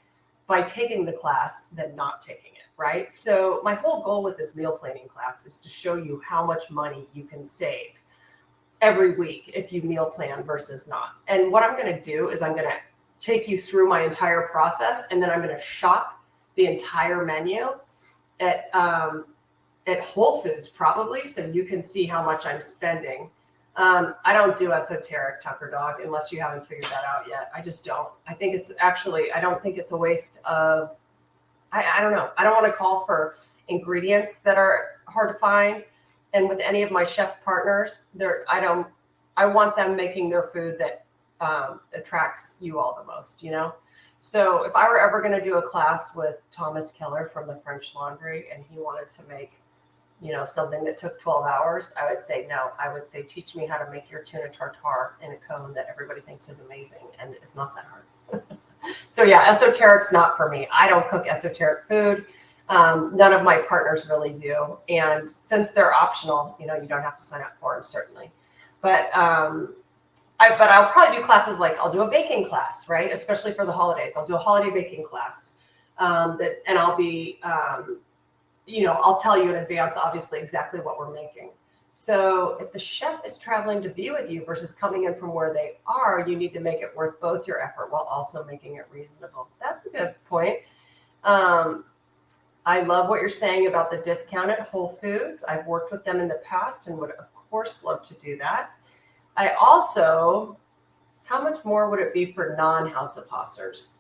by taking the class than not taking it, right? So my whole goal with this meal planning class is to show you how much money you can save every week if you meal plan versus not. And what I'm going to do is I'm going to take you through my entire process, and then I'm going to shop the entire menu at Whole Foods probably, so you can see how much I'm spending. I don't do esoteric Tucker Dog unless you haven't figured that out yet. I just don't. I think it's actually, I don't think it's a waste of, I don't know. I don't want to call for ingredients that are hard to find. And with any of my chef partners, I want them making their food that attracts you all the most, you know? So if I were ever going to do a class with Thomas Keller from the French Laundry and he wanted to make, you know, something that took 12 hours, I would say no. I would say, teach me how to make your tuna tartare in a cone that everybody thinks is amazing. And it's not that hard. So yeah, esoteric's not for me. I don't cook esoteric food. None of my partners really do. And since they're optional, you know, you don't have to sign up for them, certainly. But I'll probably do classes like I'll do a baking class, right? Especially for the holidays. I'll do a holiday baking class and I'll be, you know, I'll tell you in advance, obviously, exactly what we're making. So if the chef is traveling to be with you versus coming in from where they are, you need to make it worth both your effort while also making it reasonable. That's a good point. I love what you're saying about the discount at Whole Foods. I've worked with them in the past and would, of course, love to do that. I also, how much more would it be for non-House of Haasers?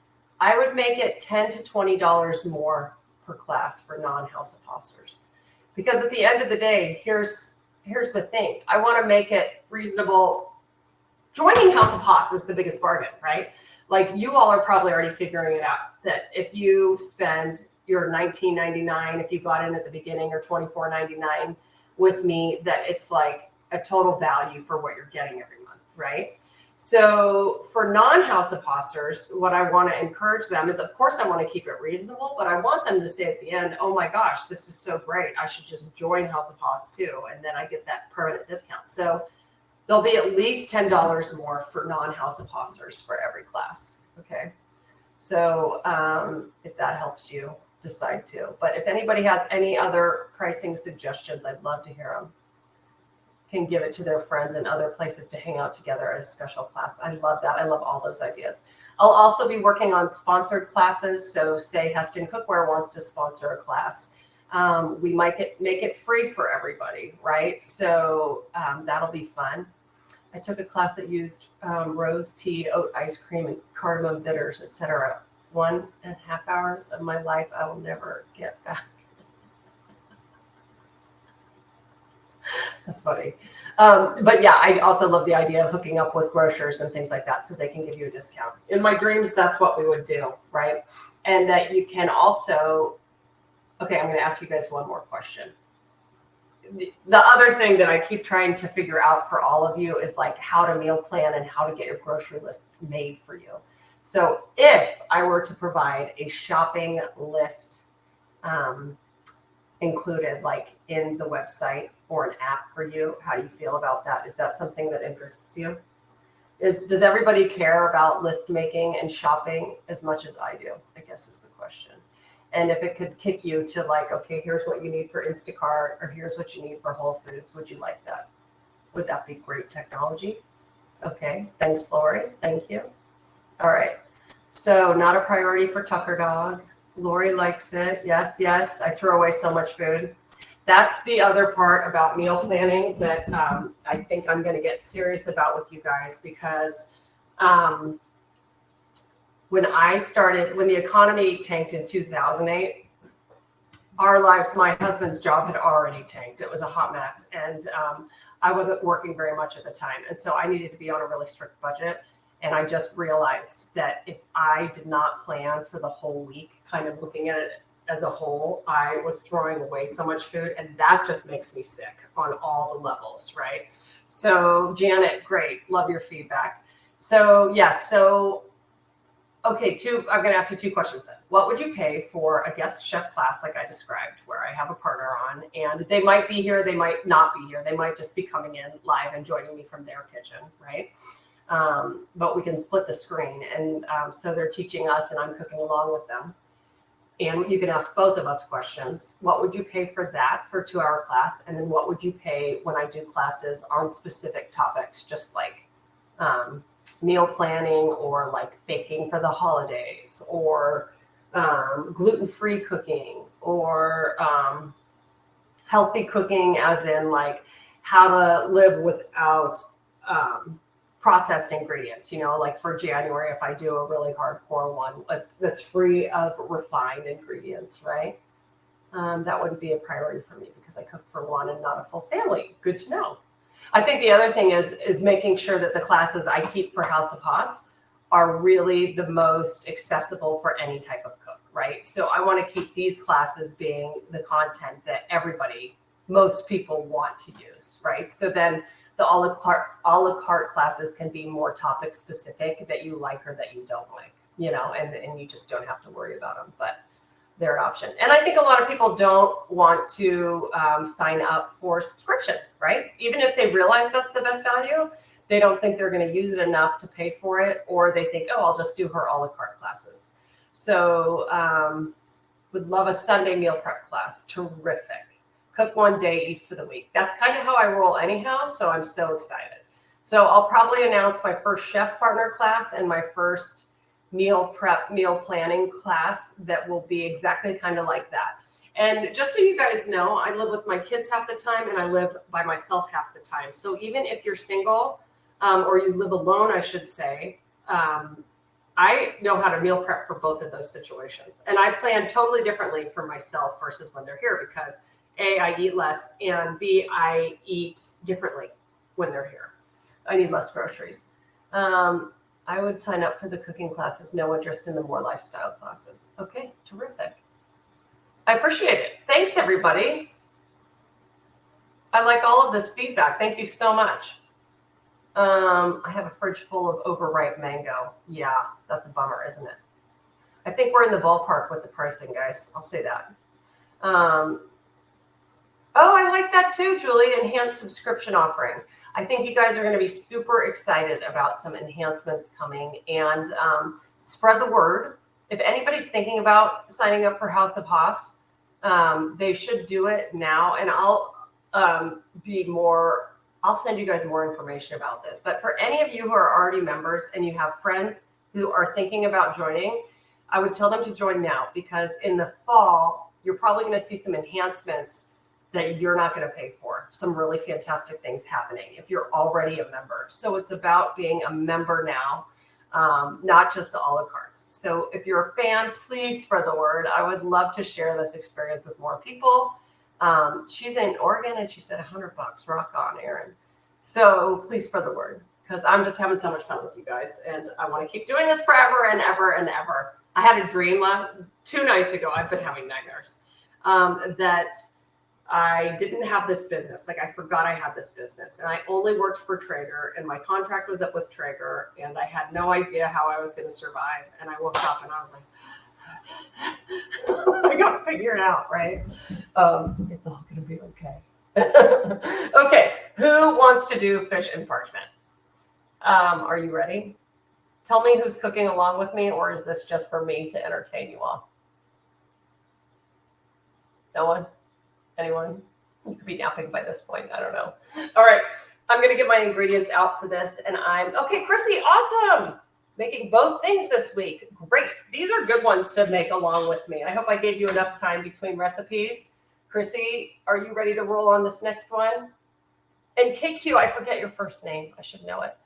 I would make it $10 to $20 more per class for non-House of Haasers. Because at the end of the day, here's the thing. I want to make it reasonable. Joining House of Haas is the biggest bargain, right? Like you all are probably already figuring it out that if you spend your $19.99, if you got in at the beginning, or $24.99 with me, that it's like a total value for what you're getting every month, right? So for non-House of Haasers, what I want to encourage them is, of course, I want to keep it reasonable, but I want them to say at the end, oh my gosh, this is so great. I should just join House of Haas too. And then I get that permanent discount. So there'll be at least $10 more for non-House of Haasers for every class. Okay. So if that helps you decide to, but if anybody has any other pricing suggestions, I'd love to hear them. Can give it to their friends and other places to hang out together at a special class. I love that. I love all those ideas. I'll also be working on sponsored classes. So say Heston Cookware wants to sponsor a class. We might make it free for everybody, right? So that'll be fun. I took a class that used rose tea, oat ice cream, and cardamom bitters, etc. 1.5 hours of my life I will never get back. That's funny. But yeah, I also love the idea of hooking up with grocers and things like that so they can give you a discount. In my dreams, that's what we would do, right? And that you can also, okay, I'm going to ask you guys one more question. The other thing that I keep trying to figure out for all of you is like how to meal plan and how to get your grocery lists made for you. So if I were to provide a shopping list included like in the website or an app for you, how do you feel about that? Is that something that interests you? Does everybody care about list making and shopping as much as I do, I guess is the question. And if it could kick you to like, okay, here's what you need for Instacart or here's what you need for Whole Foods, would you like that? Would that be great technology? Okay, thanks, Lori. Thank you. All right. So not a priority for Tucker Dog. Lori likes it. Yes, yes. I throw away so much food. That's the other part about meal planning that I think I'm going to get serious about with you guys, because when the economy tanked in 2008, our lives, my husband's job had already tanked. It was a hot mess. And I wasn't working very much at the time. And so I needed to be on a really strict budget. And I just realized that if I did not plan for the whole week, kind of looking at it as a whole, I was throwing away so much food, and that just makes me sick on all the levels, right? So Janet, great. Love your feedback. So yes, so Okay, I'm going to ask you 2 questions then. What would you pay for a guest chef class like I described, where I have a partner on, and they might be here, they might not be here, they might just be coming in live and joining me from their kitchen, right? But we can split the screen, and so they're teaching us, and I'm cooking along with them. And you can ask both of us questions. What would you pay for that for a 2-hour class? And then what would you pay when I do classes on specific topics, just like meal planning, or like baking for the holidays, or gluten-free cooking, or healthy cooking, as in like how to live without processed ingredients, like for January, if I do a really hardcore one that's free of refined ingredients, right? That wouldn't be a priority for me because I cook for one and not a full family. Good to know. I think the other thing is making sure that the classes I keep for House of Haas are really the most accessible for any type of cook, right? So I want to keep these classes being the content that most people want to use, right? So then the a la carte classes can be more topic specific that you like or that you don't like, and you just don't have to worry about them, but they're an option. And I think a lot of people don't want to sign up for subscription, right? Even if they realize that's the best value, they don't think they're going to use it enough to pay for it, or they think, oh, I'll just do her a la carte classes. So would love a Sunday meal prep class. Terrific. Cook one day, eat for the week. That's kind of how I roll anyhow, so I'm so excited. So I'll probably announce my first chef partner class and my first meal planning class that will be exactly kind of like that. And just so you guys know, I live with my kids half the time and I live by myself half the time. So even if you're single or you live alone, I should say, I know how to meal prep for both of those situations. And I plan totally differently for myself versus when they're here because A, I eat less, and B, I eat differently when they're here. I need less groceries. I would sign up for the cooking classes, no interest in the more lifestyle classes. Okay, terrific. I appreciate it. Thanks, everybody. I like all of this feedback. Thank you so much. I have a fridge full of overripe mango. Yeah, that's a bummer, isn't it? I think we're in the ballpark with the pricing, guys. I'll say that. Oh, I like that too, Julie. Enhanced subscription offering. I think you guys are going to be super excited about some enhancements coming, and spread the word. If anybody's thinking about signing up for House of Haas, they should do it now. And I'll send you guys more information about this. But for any of you who are already members and you have friends who are thinking about joining, I would tell them to join now, because in the fall, you're probably going to see some enhancements that you're not going to pay for. Some really fantastic things happening if you're already a member. So it's about being a member now, not just the a la cartes. So if you're a fan, please spread the word. I would love to share this experience with more people. She's in Oregon and she said $100. Rock on, Erin. So please spread the word, because I'm just having so much fun with you guys, and I want to keep doing this forever and ever and ever. I had a dream 2 nights ago. I've been having nightmares that I didn't have this business. Like, I forgot I had this business, and I only worked for Traeger, and my contract was up with Traeger, and I had no idea how I was going to survive. And I woke up and I was like, I got to figure it out, right? It's all going to be okay. Okay, who wants to do fish and parchment? Are you ready? Tell me who's cooking along with me, or is this just for me to entertain you all? No one? Anyone? You could be napping by this point. I don't know. All right. I'm going to get my ingredients out for this. And okay, Chrissy, awesome. Making both things this week. Great. These are good ones to make along with me. I hope I gave you enough time between recipes. Chrissy, are you ready to roll on this next one? And KQ, I forget your first name. I should know it.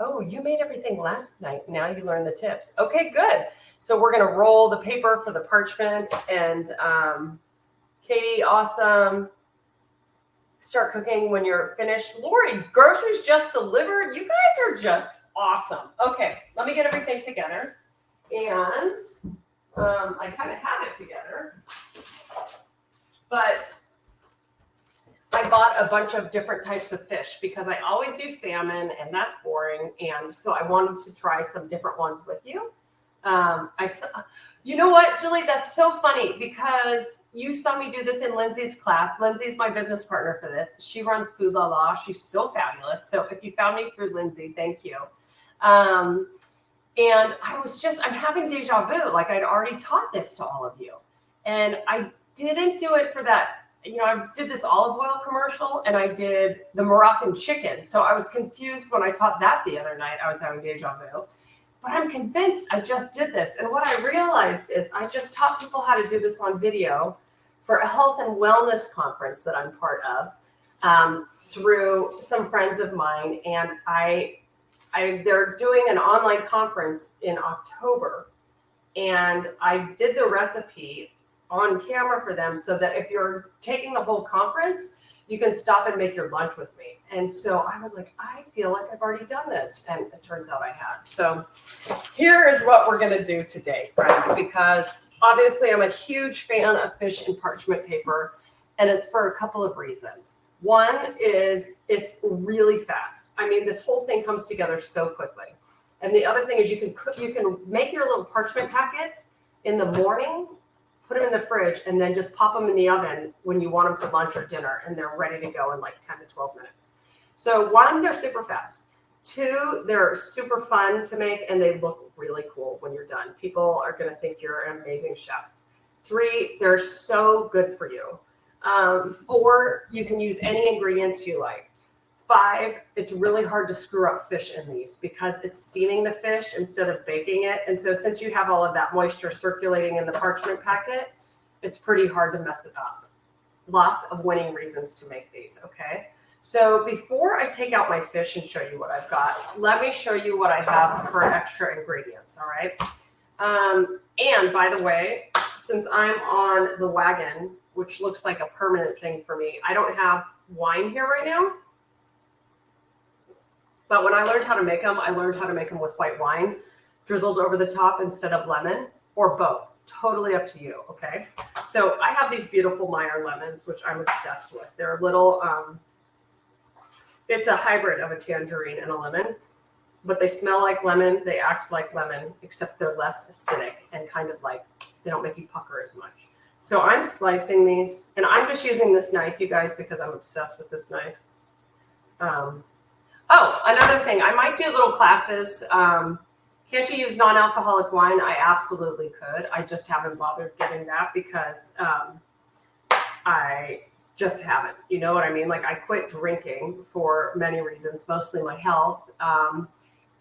Oh, you made everything last night. Now you learn the tips. Okay, good. So we're going to roll the paper for the parchment. And Katie, awesome. Start cooking when you're finished. Lori, groceries just delivered. You guys are just awesome. Okay, let me get everything together. And I kind of have it together. But I bought a bunch of different types of fish because I always do salmon and that's boring. And so I wanted to try some different ones with you. You know what, Julie, that's so funny because you saw me do this in Lindsay's class. Lindsay's my business partner for this. She runs Food La La. She's so fabulous. So if you found me through Lindsay, thank you. And I'm having deja vu. Like I'd already taught this to all of you. And I didn't do it for that. I did this olive oil commercial and I did the Moroccan chicken. So I was confused when I taught that the other night. I was having deja vu. But I'm convinced I just did this. And what I realized is I just taught people how to do this on video for a health and wellness conference that I'm part of through some friends of mine. And they're doing an online conference in October. And I did the recipe on camera for them so that if you're taking the whole conference, you can stop and make your lunch with me. And so I was like, I feel like I've already done this. And it turns out I had. So here is what we're going to do today, friends, because obviously I'm a huge fan of fish in parchment paper. And it's for a couple of reasons. One is it's really fast. I mean, this whole thing comes together so quickly. And the other thing is you can make your little parchment packets in the morning, put them in the fridge, and then just pop them in the oven when you want them for lunch or dinner, and they're ready to go in like 10 to 12 minutes. So one, they're super fast. Two, they're super fun to make, and they look really cool when you're done. People are going to think you're an amazing chef. Three, they're so good for you. Four, you can use any ingredients you like. Five, it's really hard to screw up fish in these because it's steaming the fish instead of baking it. And so since you have all of that moisture circulating in the parchment packet, it's pretty hard to mess it up. Lots of winning reasons to make these, okay? So before I take out my fish and show you what I've got, let me show you what I have for extra ingredients, all right? And by the way, since I'm on the wagon, which looks like a permanent thing for me, I don't have wine here right now. But when I learned how to make them, I learned how to make them with white wine drizzled over the top instead of lemon, or both. Totally up to you, okay? So I have these beautiful Meyer lemons, which I'm obsessed with. They're a little, it's a hybrid of a tangerine and a lemon, but they smell like lemon, they act like lemon, except they're less acidic and kind of like, they don't make you pucker as much. So I'm slicing these, and I'm just using this knife, you guys, because I'm obsessed with this knife. Oh, another thing, I might do little classes. Can't you use non-alcoholic wine? I absolutely could. I just haven't bothered getting that because I just haven't. You know what I mean? Like I quit drinking for many reasons, mostly my health.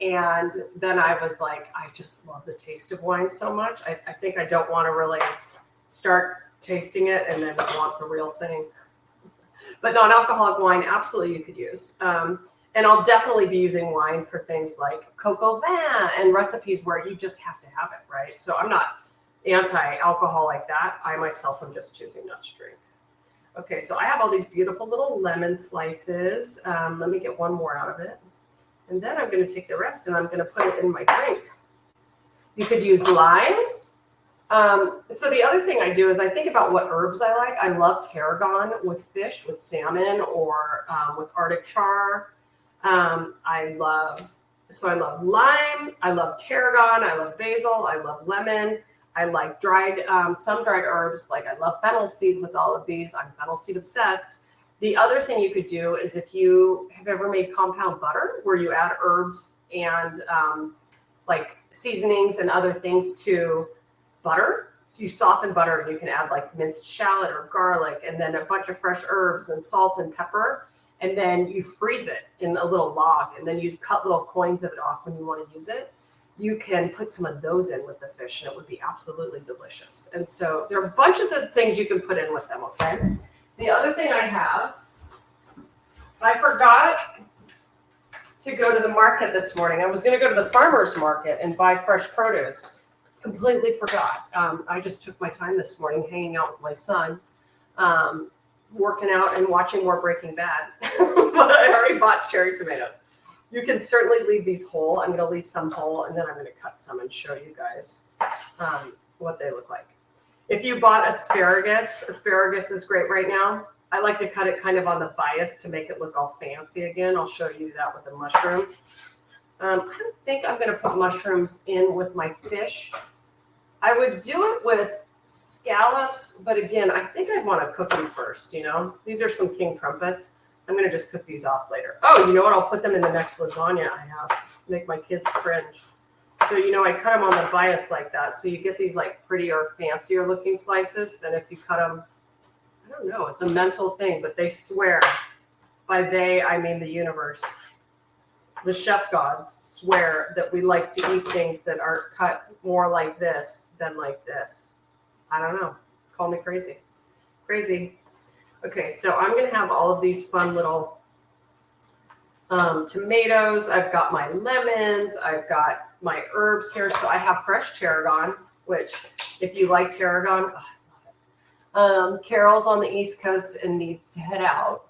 And then I was like, I just love the taste of wine so much. I think I don't want to really start tasting it and then want the real thing. But non-alcoholic wine, absolutely you could use. And I'll definitely be using wine for things like coq au vin and recipes where you just have to have it, right? So I'm not anti-alcohol like that. I myself am just choosing not to drink. Okay, so I have all these beautiful little lemon slices. Let me get one more out of it. And then I'm going to take the rest and I'm going to put it in my drink. You could use limes. So the other thing I do is I think about what herbs I like. I love tarragon with fish, with salmon, or with Arctic char. I love lime, I love tarragon, I love basil, I love lemon, I like some dried herbs, like I love fennel seed with all of these. I'm fennel seed obsessed. The other thing you could do is if you have ever made compound butter where you add herbs and like seasonings and other things to butter, so you soften butter and you can add like minced shallot or garlic and then a bunch of fresh herbs and salt and pepper. And then you freeze it in a little log, and then you cut little coins of it off when you want to use it. You can put some of those in with the fish, and it would be absolutely delicious. And so there are bunches of things you can put in with them, okay? The other thing I have, I forgot to go to the market this morning. I was going to go to the farmer's market and buy fresh produce. Completely forgot. I just took my time this morning hanging out with my son. Working out and watching more Breaking Bad, but I already bought cherry tomatoes. You can certainly leave these whole. I'm going to leave some whole, and then I'm going to cut some and show you guys what they look like. If you bought asparagus is great right now. I like to cut it kind of on the bias to make it look all fancy again. I'll show you that with the mushroom. I don't think I'm going to put mushrooms in with my fish. I would do it with scallops, but again, I think I'd want to cook them first, you know? These are some king trumpets. I'm going to just cook these off later. Oh, you know what? I'll put them in the next lasagna I have. Make my kids cringe. So, you know, I cut them on the bias like that. So you get these like prettier, fancier looking slices than if you cut them, I don't know, it's a mental thing, but they swear. By they, I mean the universe. The chef gods swear that we like to eat things that are cut more like this than like this. I don't know. Call me crazy. Crazy. Okay, so I'm going to have all of these fun little tomatoes. I've got my lemons. I've got my herbs here. So I have fresh tarragon, which if you like tarragon, oh, I love it. Carol's on the East Coast and needs to head out.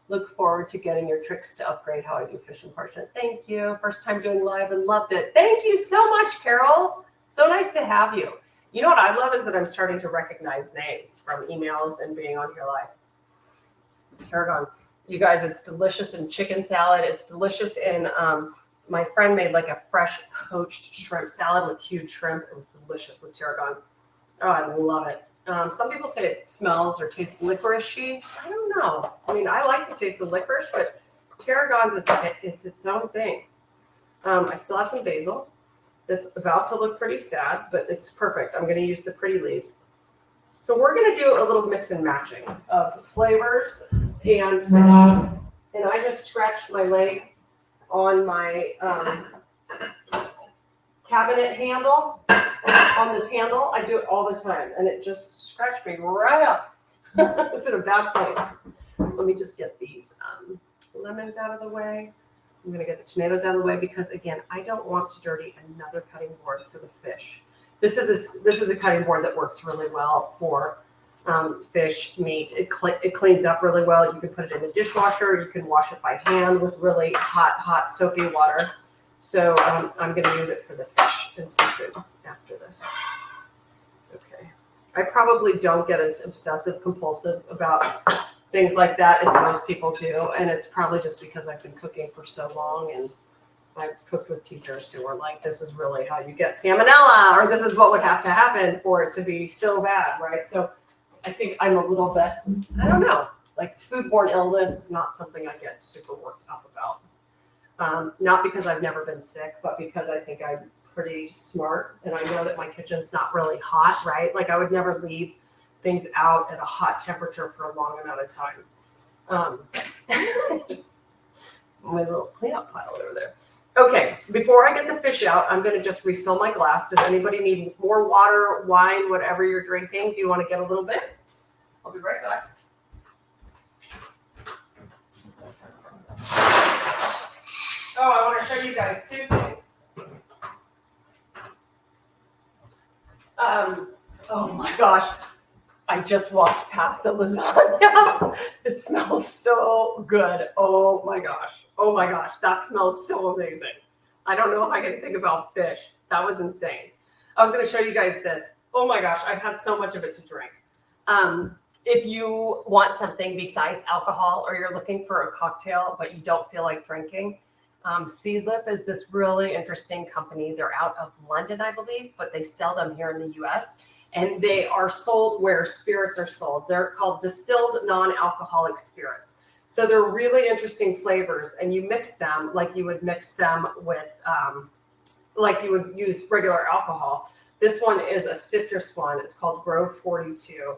Look forward to getting your tricks to upgrade how I do fish and parchment. Thank you. First time doing live and loved it. Thank you so much, Carol. So nice to have you. You know what I love is that I'm starting to recognize names from emails and being on here live. Tarragon. You guys, it's delicious in chicken salad. It's delicious in, my friend made like a fresh poached shrimp salad with huge shrimp. It was delicious with tarragon. Oh, I love it. Some people say it smells or tastes licorice-y. I don't know. I mean, I like the taste of licorice, but tarragon's it's its own thing. I still have some basil. That's about to look pretty sad, but it's perfect. I'm going to use the pretty leaves. So we're going to do a little mix and matching of flavors and fish. And I just scratched my leg on my cabinet handle. On this handle, I do it all the time, and it just scratched me right up. It's in a bad place. Let me just get these lemons out of the way. I'm going to get the tomatoes out of the way because, again, I don't want to dirty another cutting board for the fish. This is a cutting board that works really well for fish, meat. It cleans up really well. You can put it in the dishwasher. You can wash it by hand with really hot, soapy water. So I'm going to use it for the fish and seafood after this. Okay. I probably don't get as obsessive compulsive about things like that as most people do. And it's probably just because I've been cooking for so long and I've cooked with teachers who are like, this is really how you get salmonella, or this is what would have to happen for it to be so bad, right? So I think I'm a little bit, I don't know, like foodborne illness is not something I get super worked up about. Not because I've never been sick, but because I think I'm pretty smart and I know that my kitchen's not really hot, right? Like I would never leave things out at a hot temperature for a long amount of time. Just my little cleanup pile over there. Okay, before I get the fish out, I'm going to just refill my glass. Does anybody need more water, wine, whatever you're drinking? Do you want to get a little bit? I'll be right back. Oh, I want to show you guys two things. Oh my gosh. I just walked past the lasagna. It smells so good. Oh my gosh. Oh my gosh. That smells so amazing. I don't know if I can think about fish. That was insane. I was going to show you guys this. Oh my gosh. I've had so much of it to drink. If you want something besides alcohol or you're looking for a cocktail, but you don't feel like drinking, Seedlip is this really interesting company. They're out of London, I believe, but they sell them here in the US. And they are sold where spirits are sold. They're called distilled non-alcoholic spirits. So they're really interesting flavors, and you mix them like you would mix them with, like you would use regular alcohol. This one is a citrus one. It's called Grove 42.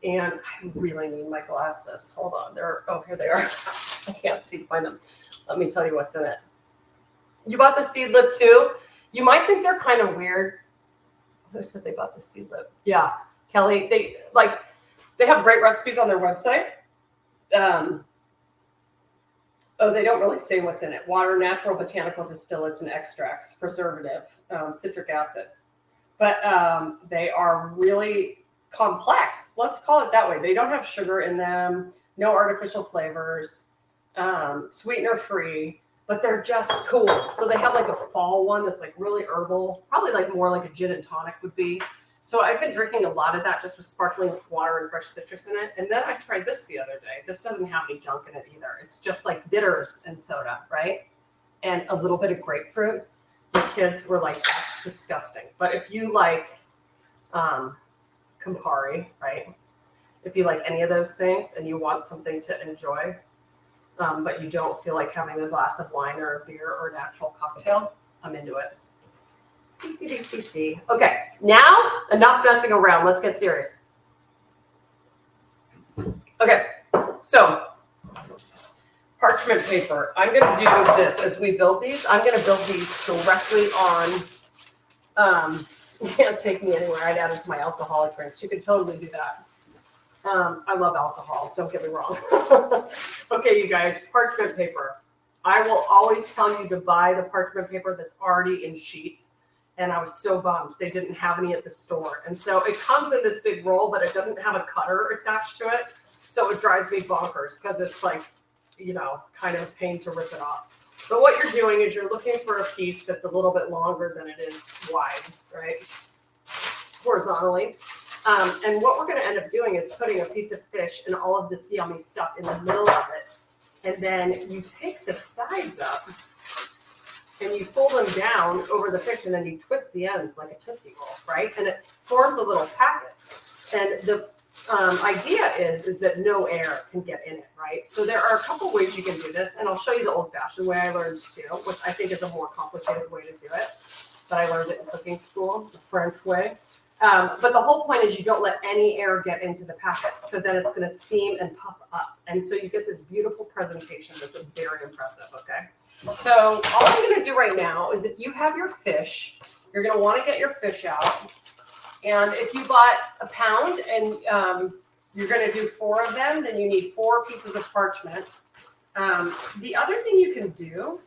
And I really need my glasses. Hold on. Here they are. I can't find them. Let me tell you what's in it. You bought the Seedlip too? You might think they're kind of weird. Who said they bought the Seedlip? Yeah, Kelly. They have great recipes on their website. They don't really say what's in it. Water, natural botanical distillates and extracts, preservative, citric acid. But they are really complex. Let's call it that way. They don't have sugar in them, no artificial flavors, sweetener free, but they're just cool. So they have like a fall one that's like really herbal, probably like more like a gin and tonic would be. So I've been drinking a lot of that just with sparkling water and fresh citrus in it. And then I tried this the other day. This doesn't have any junk in it either. It's just like bitters and soda, right? And a little bit of grapefruit. The kids were like, that's disgusting. But if you like Campari, right? If you like any of those things and you want something to enjoy, but you don't feel like having a glass of wine or a beer or an actual cocktail, I'm into it. Okay, now enough messing around. Let's get serious. Okay, so parchment paper. I'm going to do this as we build these. I'm going to build these directly on. You can't take me anywhere. I'd add it to my alcoholic drinks. You could totally do that. I love alcohol. Don't get me wrong. Okay, you guys, parchment paper. I will always tell you to buy the parchment paper that's already in sheets. And I was so bummed they didn't have any at the store. And so it comes in this big roll, but it doesn't have a cutter attached to it. So it drives me bonkers because it's like, you know, kind of a pain to rip it off. But what you're doing is you're looking for a piece that's a little bit longer than it is wide, right? Horizontally. And what we're going to end up doing is putting a piece of fish and all of this yummy stuff in the middle of it. And then you take the sides up and you fold them down over the fish, and then you twist the ends like a Tootsie Roll, right? And it forms a little packet. And the idea is that no air can get in it, right? So there are a couple ways you can do this, and I'll show you the old-fashioned way I learned too, which I think is a more complicated way to do it. But I learned it in cooking school, the French way. But the whole point is you don't let any air get into the packet. So then it's going to steam and puff up. And so you get this beautiful presentation that's very impressive, okay? So all I'm going to do right now is if you have your fish, you're going to want to get your fish out. And if you bought a pound and you're going to do 4 of them, then you need 4 pieces of parchment. The other thing you can do,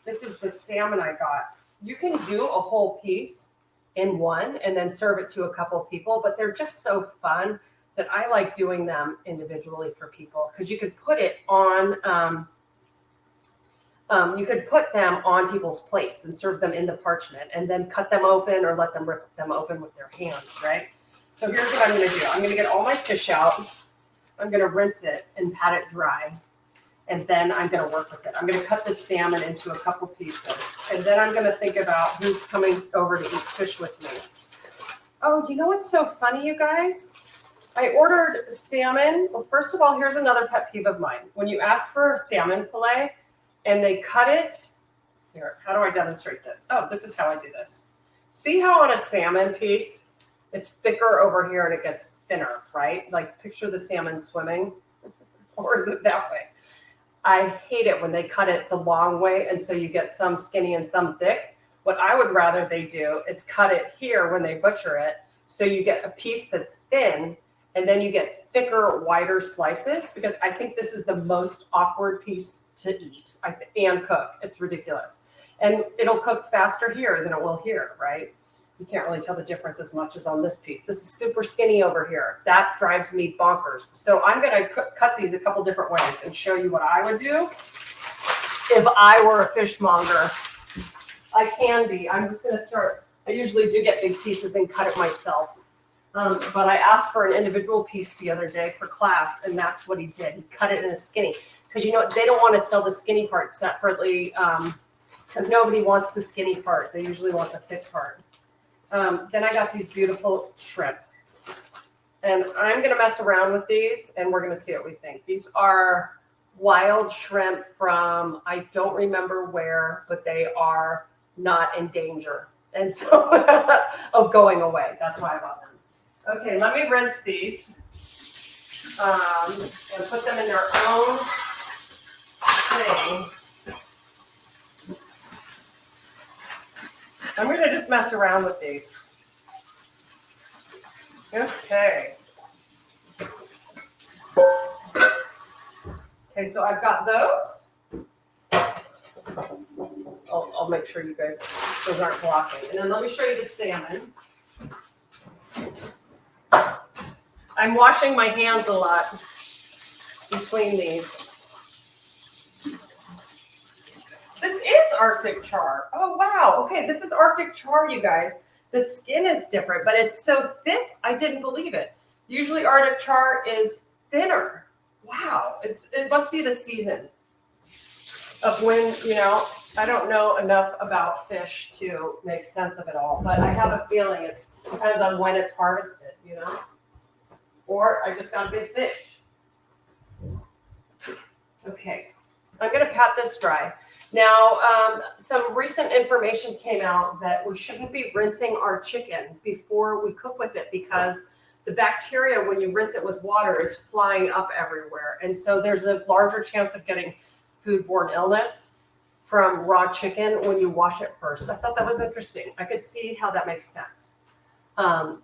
this is the salmon I got. You can do a whole piece in one and then serve it to a couple of people, but they're just so fun that I like doing them individually for people because you could put it on, you could put them on people's plates and serve them in the parchment and then cut them open or let them rip them open with their hands, right? So here's what I'm going to do. I'm going to get all my fish out. I'm going to rinse it and pat it dry. And then I'm going to work with it. I'm going to cut the salmon into a couple pieces. And then I'm going to think about who's coming over to eat fish with me. Oh, you know what's so funny, you guys? I ordered salmon. Well, first of all, here's another pet peeve of mine. When you ask for a salmon fillet and they cut it, here, how do I demonstrate this? Oh, this is how I do this. See how on a salmon piece, it's thicker over here and it gets thinner, right? Like picture the salmon swimming, or is it that way? I hate it when they cut it the long way and so you get some skinny and some thick. What I would rather they do is cut it here when they butcher it so you get a piece that's thin and then you get thicker, wider slices because I think this is the most awkward piece to eat and cook. It's ridiculous. And it'll cook faster here than it will here, right? You can't really tell the difference as much as on this piece. This is super skinny over here. That drives me bonkers. So I'm going to cut these a couple different ways and show you what I would do if I were a fishmonger. I can be. I'm just going to start. I usually do get big pieces and cut it myself. But I asked for an individual piece the other day for class, and that's what he did. He cut it in a skinny. Because, you know, they don't want to sell the skinny part separately because nobody wants the skinny part. They usually want the thick part. Then I got these beautiful shrimp. And I'm going to mess around with these, and we're going to see what we think. These are wild shrimp from, I don't remember where, but they are not in danger. And so, of going away. That's why I bought them. Okay, let me rinse these and put them in their own thing. I'm going to just mess around with these. Okay. Okay, so I've got those. I'll make sure you guys, those aren't blocking. And then let me show you the salmon. I'm washing my hands a lot between these. This is Arctic char. Oh, wow. Okay, this is Arctic char, you guys. The skin is different, but it's so thick, I didn't believe it. Usually Arctic char is thinner. Wow, it must be the season of when, I don't know enough about fish to make sense of it all, but I have a feeling it depends on when it's harvested, Or I just got a big fish. Okay, I'm gonna pat this dry. Now, some recent information came out that we shouldn't be rinsing our chicken before we cook with it because the bacteria, when you rinse it with water, is flying up everywhere. And so there's a larger chance of getting foodborne illness from raw chicken when you wash it first. I thought that was interesting. I could see how that makes sense.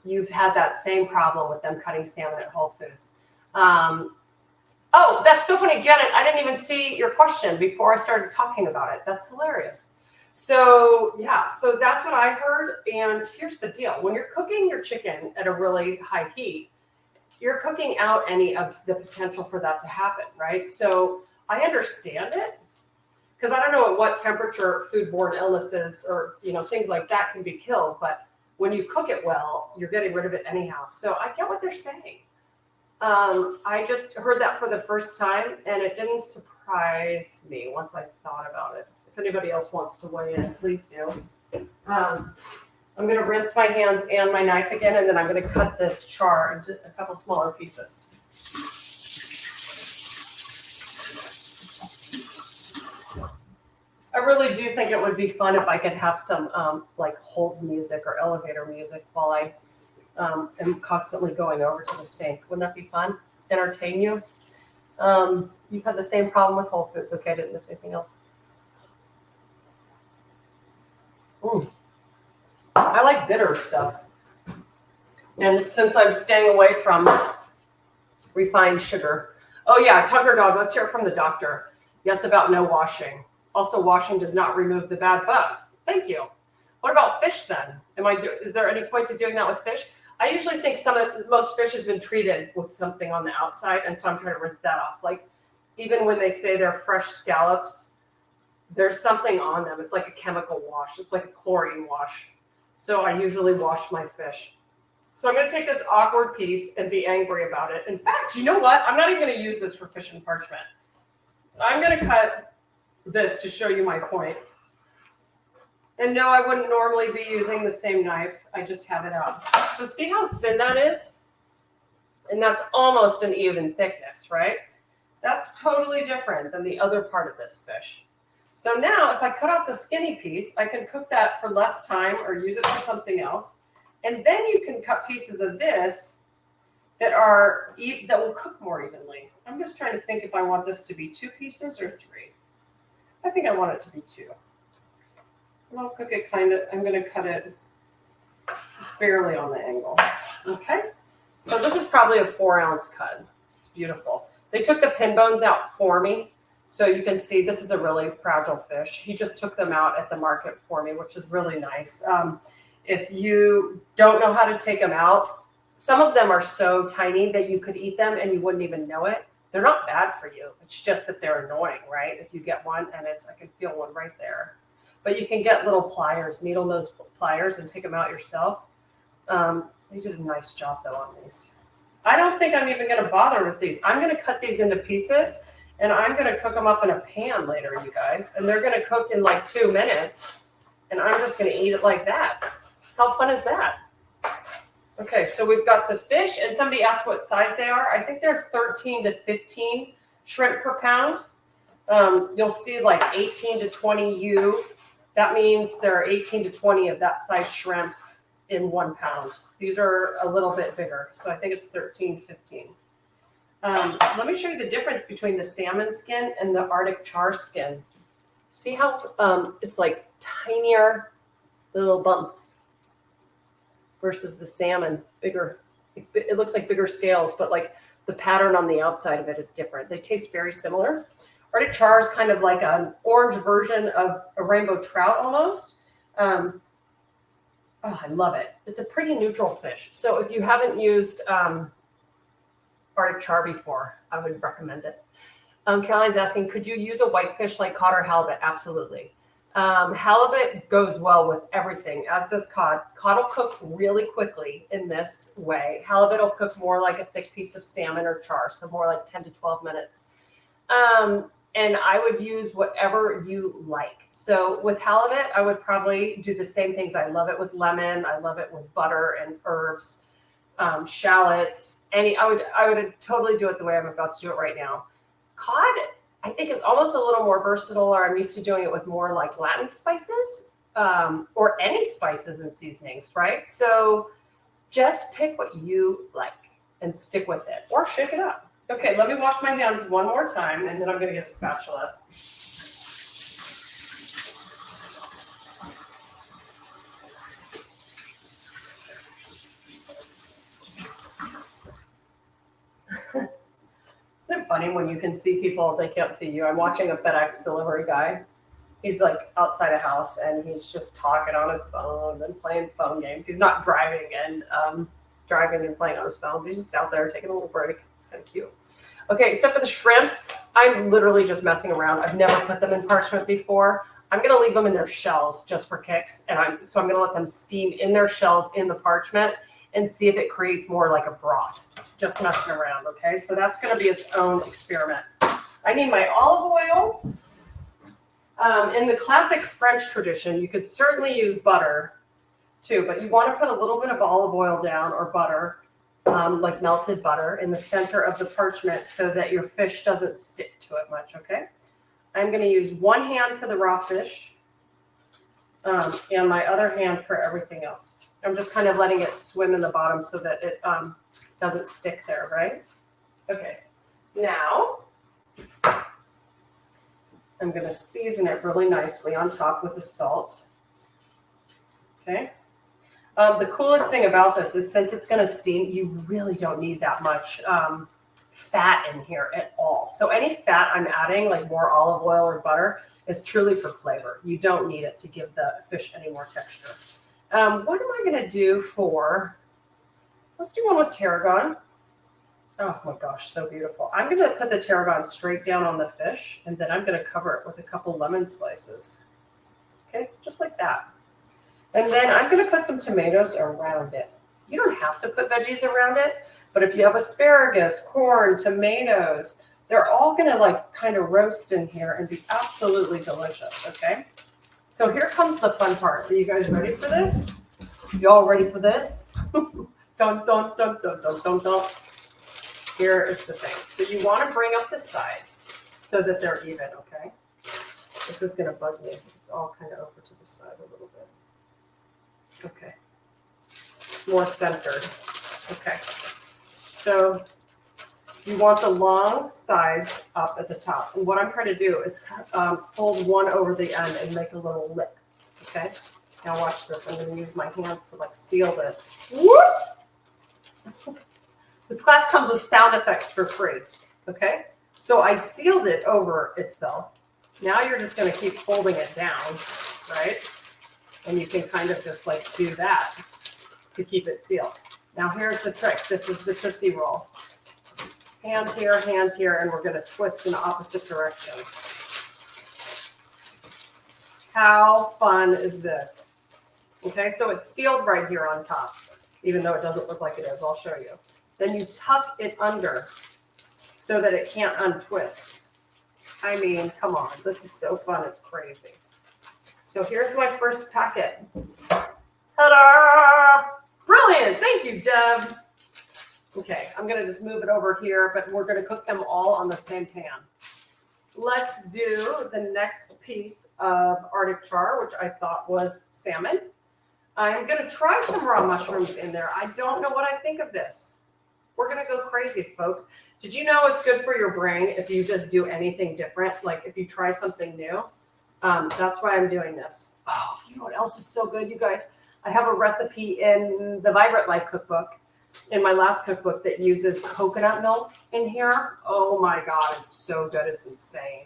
You've had that same problem with them cutting salmon at Whole Foods. Oh, that's so funny, Janet. I didn't even see your question before I started talking about it. That's hilarious. So yeah, so that's what I heard. And here's the deal. When you're cooking your chicken at a really high heat, you're cooking out any of the potential for that to happen, right? So I understand it because I don't know at what temperature foodborne illnesses or, things like that can be killed. But when you cook it well, you're getting rid of it anyhow. So I get what they're saying. I just heard that for the first time, and it didn't surprise me once I thought about it. If anybody else wants to weigh in, please do. I'm going to rinse my hands and my knife again, and then I'm going to cut this char into a couple smaller pieces. I really do think it would be fun if I could have some hold music or elevator music while I am constantly going over to the sink. Wouldn't that be fun? Entertain you? You've had the same problem with Whole Foods. Okay, I didn't miss anything else. I like bitter stuff. And since I'm staying away from refined sugar. Oh yeah, Tucker Dog, let's hear it from the doctor. Yes, about no washing. Also, washing does not remove the bad bugs. Thank you. What about fish then? Is there any point to doing that with fish? I usually think most fish has been treated with something on the outside, and so I'm trying to rinse that off. Like even when they say they're fresh scallops, there's something on them. It's like a chemical wash. It's like a chlorine wash. So I usually wash my fish. So I'm going to take this awkward piece and be angry about it. In fact, you know what? I'm not even going to use this for fish and parchment. I'm going to cut this to show you my point. And no, I wouldn't normally be using the same knife. I just have it out. So see how thin that is? And that's almost an even thickness, right? That's totally different than the other part of this fish. So now if I cut off the skinny piece, I can cook that for less time or use it for something else. And then you can cut pieces of this that will cook more evenly. I'm just trying to think if I want this to be 2 pieces or 3. I think I want it to be 2. And I'll cook it I'm going to cut it just barely on the angle. Okay. So this is probably a 4-ounce cut. It's beautiful. They took the pin bones out for me. So you can see this is a really fragile fish. He just took them out at the market for me, which is really nice. If you don't know how to take them out, some of them are so tiny that you could eat them and you wouldn't even know it. They're not bad for you. It's just that they're annoying, right? If you get one and I can feel one right there. But you can get little pliers, needle nose pliers, and take them out yourself. They did a nice job though on these. I don't think I'm even going to bother with these. I'm going to cut these into pieces and I'm going to cook them up in a pan later, you guys. And they're going to cook in like 2 minutes. And I'm just going to eat it like that. How fun is that? Okay, so we've got the fish, and somebody asked what size they are. I think they're 13 to 15 shrimp per pound. You'll see like 18 to 20 U. That means there are 18 to 20 of that size shrimp in 1 pound. These are a little bit bigger, so I think it's 13, 15. Let me show you the difference between the salmon skin and the Arctic char skin. See how it's like tinier little bumps versus the salmon, bigger. It looks like bigger scales, but like the pattern on the outside of it is different. They taste very similar. Arctic char is kind of like an orange version of a rainbow trout almost. Oh, I love it. It's a pretty neutral fish. So if you haven't used Arctic char before, I would recommend it. Caroline's asking, could you use a whitefish like cod or halibut? Absolutely. Halibut goes well with everything, as does cod. Cod will cook really quickly in this way. Halibut will cook more like a thick piece of salmon or char, so more like 10 to 12 minutes. And I would use whatever you like. So with halibut, I would probably do the same things. I love it with lemon. I love it with butter and herbs, shallots. I would totally do it the way I'm about to do it right now. Cod, I think, is almost a little more versatile, or I'm used to doing it with more like Latin spices, or any spices and seasonings, right? So just pick what you like and stick with it, or shake it up. Okay, let me wash my hands one more time, and then I'm going to get a spatula. Isn't it funny when you can see people, they can't see you? I'm watching a FedEx delivery guy. He's like outside a house, and he's just talking on his phone and playing phone games. He's not driving and playing on his phone. He's just out there taking a little break. It's kind of cute. Okay, so for the shrimp, I'm literally just messing around. I've never put them in parchment before. I'm going to leave them in their shells just for kicks, and I'm going to let them steam in their shells in the parchment and see if it creates more like a broth. Just messing around, okay? So that's going to be its own experiment. I need my olive oil. In the classic French tradition, you could certainly use butter too, but you want to put a little bit of olive oil down, or butter, like melted butter, in the center of the parchment so that your fish doesn't stick to it much, okay? I'm going to use one hand for the raw fish, and my other hand for everything else. I'm just kind of letting it swim in the bottom so that it doesn't stick there, right? Okay, now I'm going to season it really nicely on top with the salt. Okay. The coolest thing about this is, since it's going to steam, you really don't need that much fat in here at all. So any fat I'm adding, like more olive oil or butter, is truly for flavor. You don't need it to give the fish any more texture. What am I going to do for, let's do one with tarragon. Oh my gosh, so beautiful. I'm going to put the tarragon straight down on the fish, and then I'm going to cover it with a couple lemon slices. Okay, just like that. And then I'm going to put some tomatoes around it. You don't have to put veggies around it, but if you have asparagus, corn, tomatoes, they're all going to like kind of roast in here and be absolutely delicious, okay? So here comes the fun part. Are you guys ready for this? Y'all ready for this? Dun, dun, dun, dun, dun, dun, dun. Here is the thing. So you want to bring up the sides so that they're even, okay? This is going to bug me. It's all kind of over to the side a little bit. Okay. More centered. Okay. So you want the long sides up at the top. And what I'm trying to do is fold one over the end and make a little lip. Okay. Now watch this. I'm going to use my hands to like seal this. Whoop! This class comes with sound effects for free. Okay. So I sealed it over itself. Now you're just going to keep folding it down, right? And you can kind of just like do that to keep it sealed. Now here's the trick. This is the Tootsie Roll. Hand here, and we're going to twist in opposite directions. How fun is this? Okay, so it's sealed right here on top, even though it doesn't look like it is. I'll show you. Then you tuck it under so that it can't untwist. I mean, come on. This is so fun. It's crazy. So here's my first packet. Ta-da! Brilliant. Thank you, Deb. Okay, I'm going to just move it over here, but we're going to cook them all on the same pan. Let's do the next piece of Arctic char, which I thought was salmon. I'm going to try some raw mushrooms in there. I don't know what I think of this. We're going to go crazy, folks. Did you know it's good for your brain if you just do anything different? Like if you try something new? That's why I'm doing this. Oh, you know what else is so good, you guys? I have a recipe in the Vibrant Life cookbook, in my last cookbook, that uses coconut milk in here. Oh my God, it's so good. It's insane.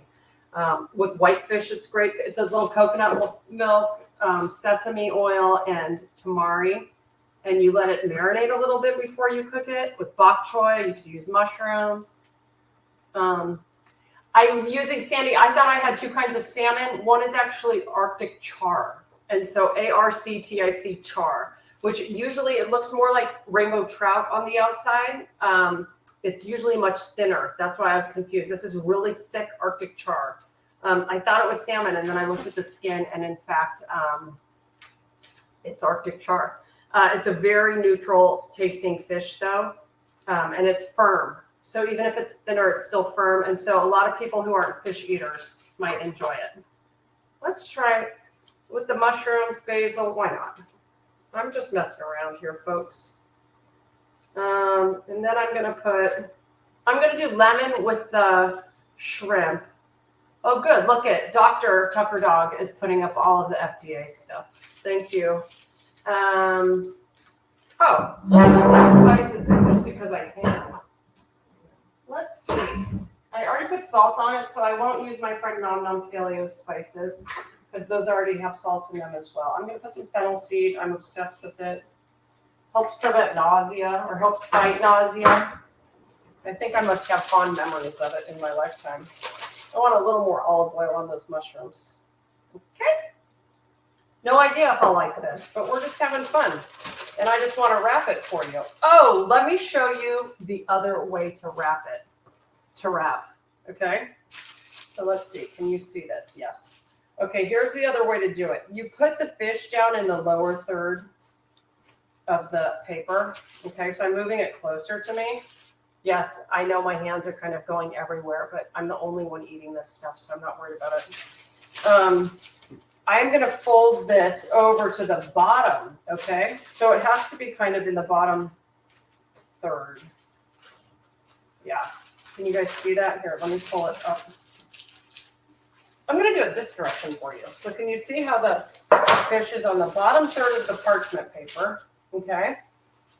With whitefish, it's great. It's a little coconut milk, sesame oil, and tamari. And you let it marinate a little bit before you cook it. With bok choy, you could use mushrooms. I'm using Sandy. I thought I had two kinds of salmon. One is actually Arctic char. And so ARCTIC char, which usually it looks more like rainbow trout on the outside. It's usually much thinner. That's why I was confused. This is really thick Arctic char. I thought it was salmon, and then I looked at the skin, and in fact, it's Arctic char. It's a very neutral tasting fish though, and it's firm. So even if it's thinner, it's still firm. And so a lot of people who aren't fish eaters might enjoy it. Let's try it with the mushrooms, basil, why not? I'm just messing around here, folks. And then I'm gonna do lemon with the shrimp. Oh, good, look at Dr. Tucker Dog is putting up all of the FDA stuff. Thank you. Oh, let's put some spices in just because I can. Let's see. I already put salt on it, so I won't use my friend Nom Nom Paleo spices because those already have salt in them as well. I'm going to put some fennel seed. I'm obsessed with it. Helps prevent nausea or helps fight nausea. I think I must have fond memories of it in my lifetime. I want a little more olive oil on those mushrooms. Okay. No idea if I'll like this, but we're just having fun. And I just want to wrap it for you. Oh, let me show you the other way to wrap it. Okay? So let's see. Can you see this? Yes. Okay, here's the other way to do it. You put the fish down in the lower third of the paper. Okay, so I'm moving it closer to me. Yes, I know my hands are kind of going everywhere, but I'm the only one eating this stuff, so I'm not worried about it. I'm going to fold this over to the bottom, okay? So it has to be kind of in the bottom third. Yeah. Can you guys see that? Here, let me pull it up. I'm going to do it this direction for you. So can you see how the fish is on the bottom third of the parchment paper, okay?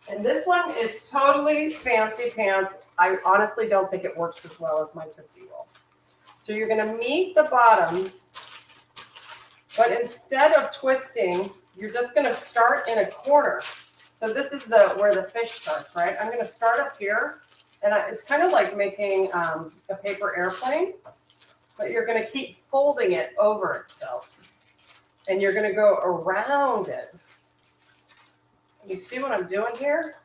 And this one is totally fancy pants. I honestly don't think it works as well as my Tootsie Roll. So you're going to meet the bottom. But instead of twisting, you're just going to start in a corner. So this is where the fish starts, right? I'm going to start up here, and it's kind of like making a paper airplane, but you're going to keep folding it over itself, and you're going to go around it. You see what I'm doing here?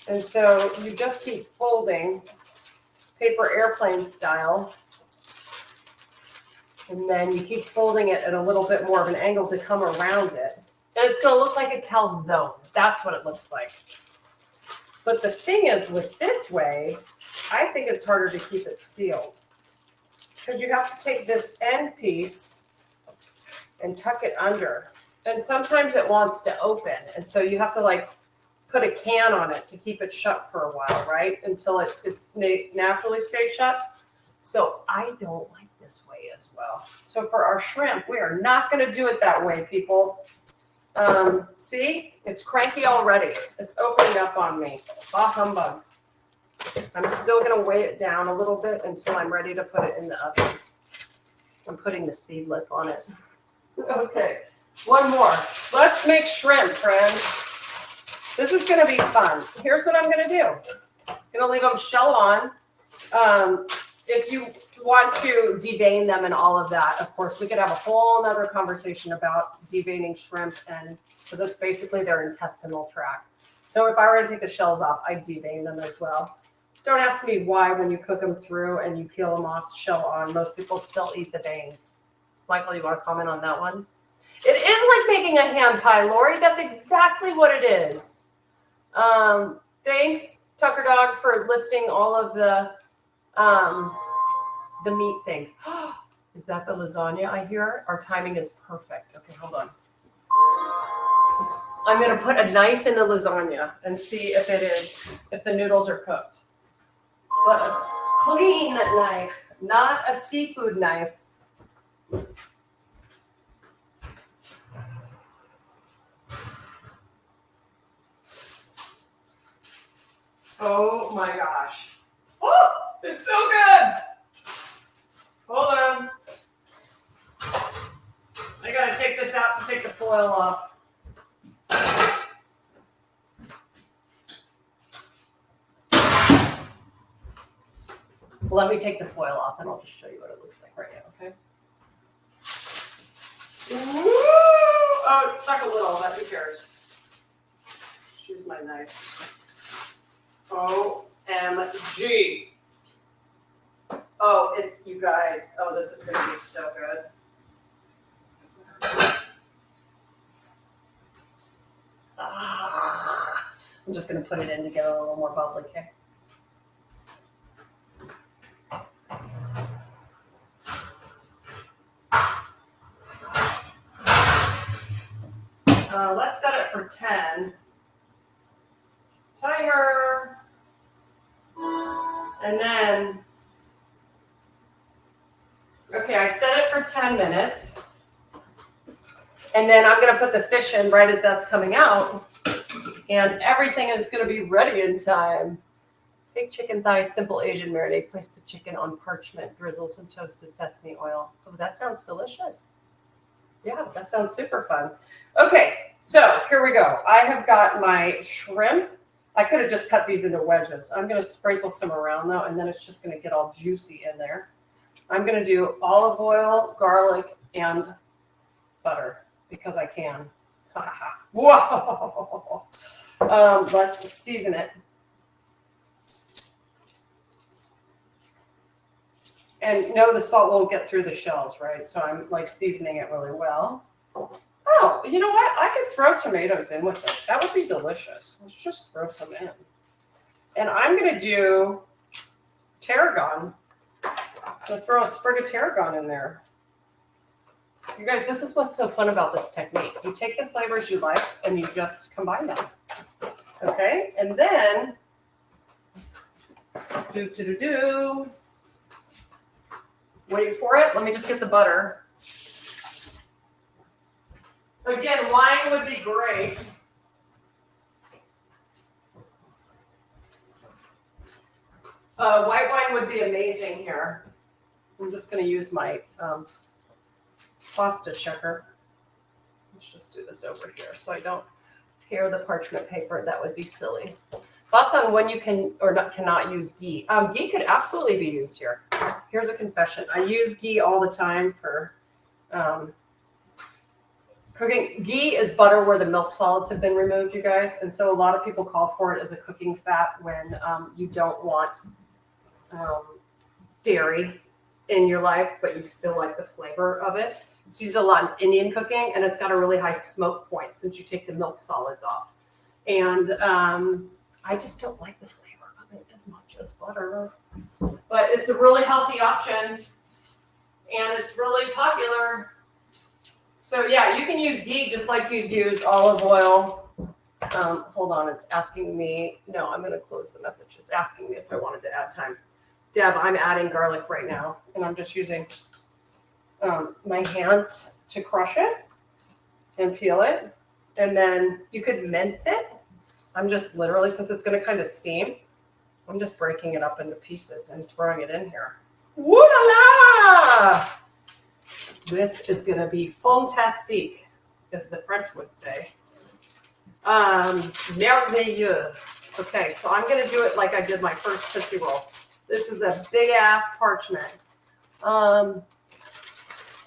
And so you just keep folding paper airplane style. And then you keep folding it at a little bit more of an angle to come around it. And it's going to look like a calzone. That's what it looks like. But the thing is, with this way, I think it's harder to keep it sealed. Because you have to take this end piece and tuck it under. And sometimes it wants to open. And so you have to like put a can on it to keep it shut for a while, right? Until it's naturally stays shut. So I don't like this way as well. So for our shrimp, we are not going to do it that way, people. See, it's cranky already. It's opening up on me. Bah humbug. I'm still going to weigh it down a little bit until I'm ready to put it in the oven. I'm putting the seed lip on it. Okay, one more. Let's make shrimp, friends. This is going to be fun. Here's what I'm going to do. I'm going to leave them shell on. If you want to devein them and all of that, of course, we could have a whole nother conversation about deveining shrimp, and so that's basically their intestinal tract. So if I were to take the shells off, I'd devein them as well. Don't ask me why when you cook them through and you peel them off shell on, most people still eat the veins. Michael, you want to comment on that one? It is like making a hand pie, Lori. That's exactly what it is. Thanks, Tucker Dog, for listing all of the meat things. Is that the lasagna I hear? Our timing is perfect. Okay, hold on. I'm going to put a knife in the lasagna and see if the noodles are cooked. But a clean knife, not a seafood knife. Oh my gosh. Oh, it's so good. Hold on. I gotta take this out to take the foil off. Let me take the foil off and I'll just show you what it looks like right now, okay? Woo! Oh, it's stuck a little, but who cares? Choose my knife. OMG. Oh, it's, you guys, oh, this is gonna be so good. I'm just gonna put it in to get a little more bubbly, okay? Let's set it for 10. Timer. And then, okay, I set it for 10 minutes. And then I'm gonna put the fish in right as that's coming out. And everything is gonna be ready in time. Take chicken thighs, simple Asian marinade. Place the chicken on parchment. Drizzle some toasted sesame oil. Oh, that sounds delicious. Yeah, that sounds super fun. Okay, so here we go. I have got my shrimp. I could have just cut these into wedges. I'm going to sprinkle some around though, and then it's just going to get all juicy in there. I'm going to do olive oil, garlic, and butter because I can. Whoa! Let's season it. And no, the salt won't get through the shells, right? So I'm like seasoning it really well. Oh, you know what? I could throw tomatoes in with this. That would be delicious. Let's just throw some in. And I'm going to do tarragon. I'm going to throw a sprig of tarragon in there. You guys, this is what's so fun about this technique. You take the flavors you like and you just combine them. Okay? And then, wait for it. Let me just get the butter. Again, wine would be great. White wine would be amazing here. I'm just going to use my pasta checker. Let's just do this over here so I don't tear the parchment paper. That would be silly. Thoughts on when you can or cannot use ghee? Ghee could absolutely be used here. Here's a confession. I use ghee all the time for cooking. Ghee is butter where the milk solids have been removed, you guys. And so a lot of people call for it as a cooking fat when you don't want dairy in your life, but you still like the flavor of it. It's used a lot in Indian cooking, and it's got a really high smoke point since you take the milk solids off. And I just don't like the flavor of it as much as butter. But it's a really healthy option, and it's really popular. So yeah, you can use ghee just like you'd use olive oil. Hold on, it's asking me. No, I'm going to close the message. It's asking me if I wanted to add time. Deb, I'm adding garlic right now, and I'm just using my hand to crush it and peel it. And then you could mince it. I'm just literally, since it's going to kind of steam, I'm just breaking it up into pieces and throwing it in here. Woo-la-la! This is going to be fantastique, as the French would say. Merveilleux. Okay, so I'm going to do it like I did my first Tootsie Roll. This is a big-ass parchment.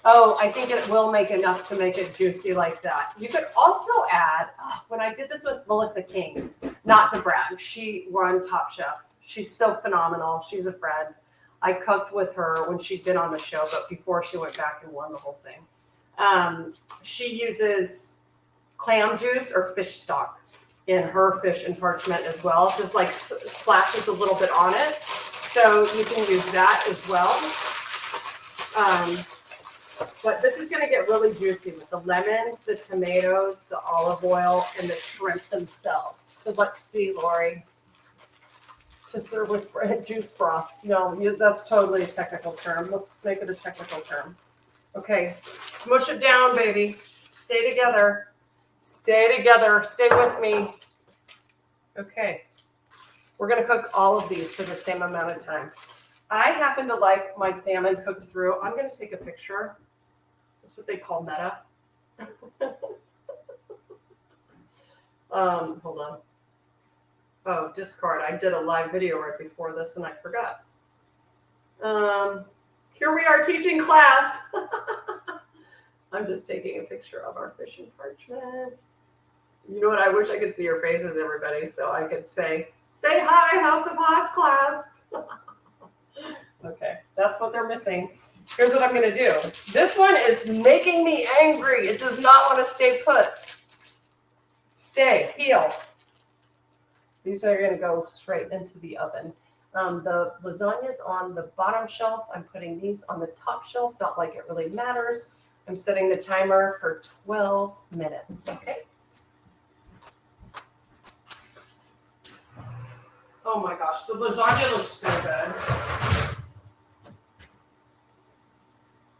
Oh, I think it will make enough to make it juicy like that. You could also add, when I did this with Melissa King, not to brag, she won Top Chef. She's so phenomenal. She's a friend. I cooked with her when she'd been on the show, but before she went back and won the whole thing. She uses clam juice or fish stock in her fish and parchment as well. Just like splashes a little bit on it. So you can use that as well. But this is going to get really juicy with the lemons, the tomatoes, the olive oil, and the shrimp themselves. So let's see, Lori. To serve with juice broth. No, that's totally a technical term. Let's make it a technical term. Okay, smush it down, baby. Stay together. Stay together. Stay with me. Okay. We're going to cook all of these for the same amount of time. I happen to like my salmon cooked through. I'm going to take a picture. That's what they call meta. Hold on. Oh, discard. I did a live video right before this and I forgot. Here we are teaching class. I'm just taking a picture of our fish and parchment. You know what? I wish I could see your faces, everybody, so I could say hi, House of Haas class. Okay, that's what they're missing. Here's what I'm going to do. This one is making me angry. It does not want to stay put. Stay, heel. These are going to go straight into the oven. The lasagna's on the bottom shelf. I'm putting these on the top shelf, not like it really matters. I'm setting the timer for 12 minutes, okay? Oh my gosh, the lasagna looks so good.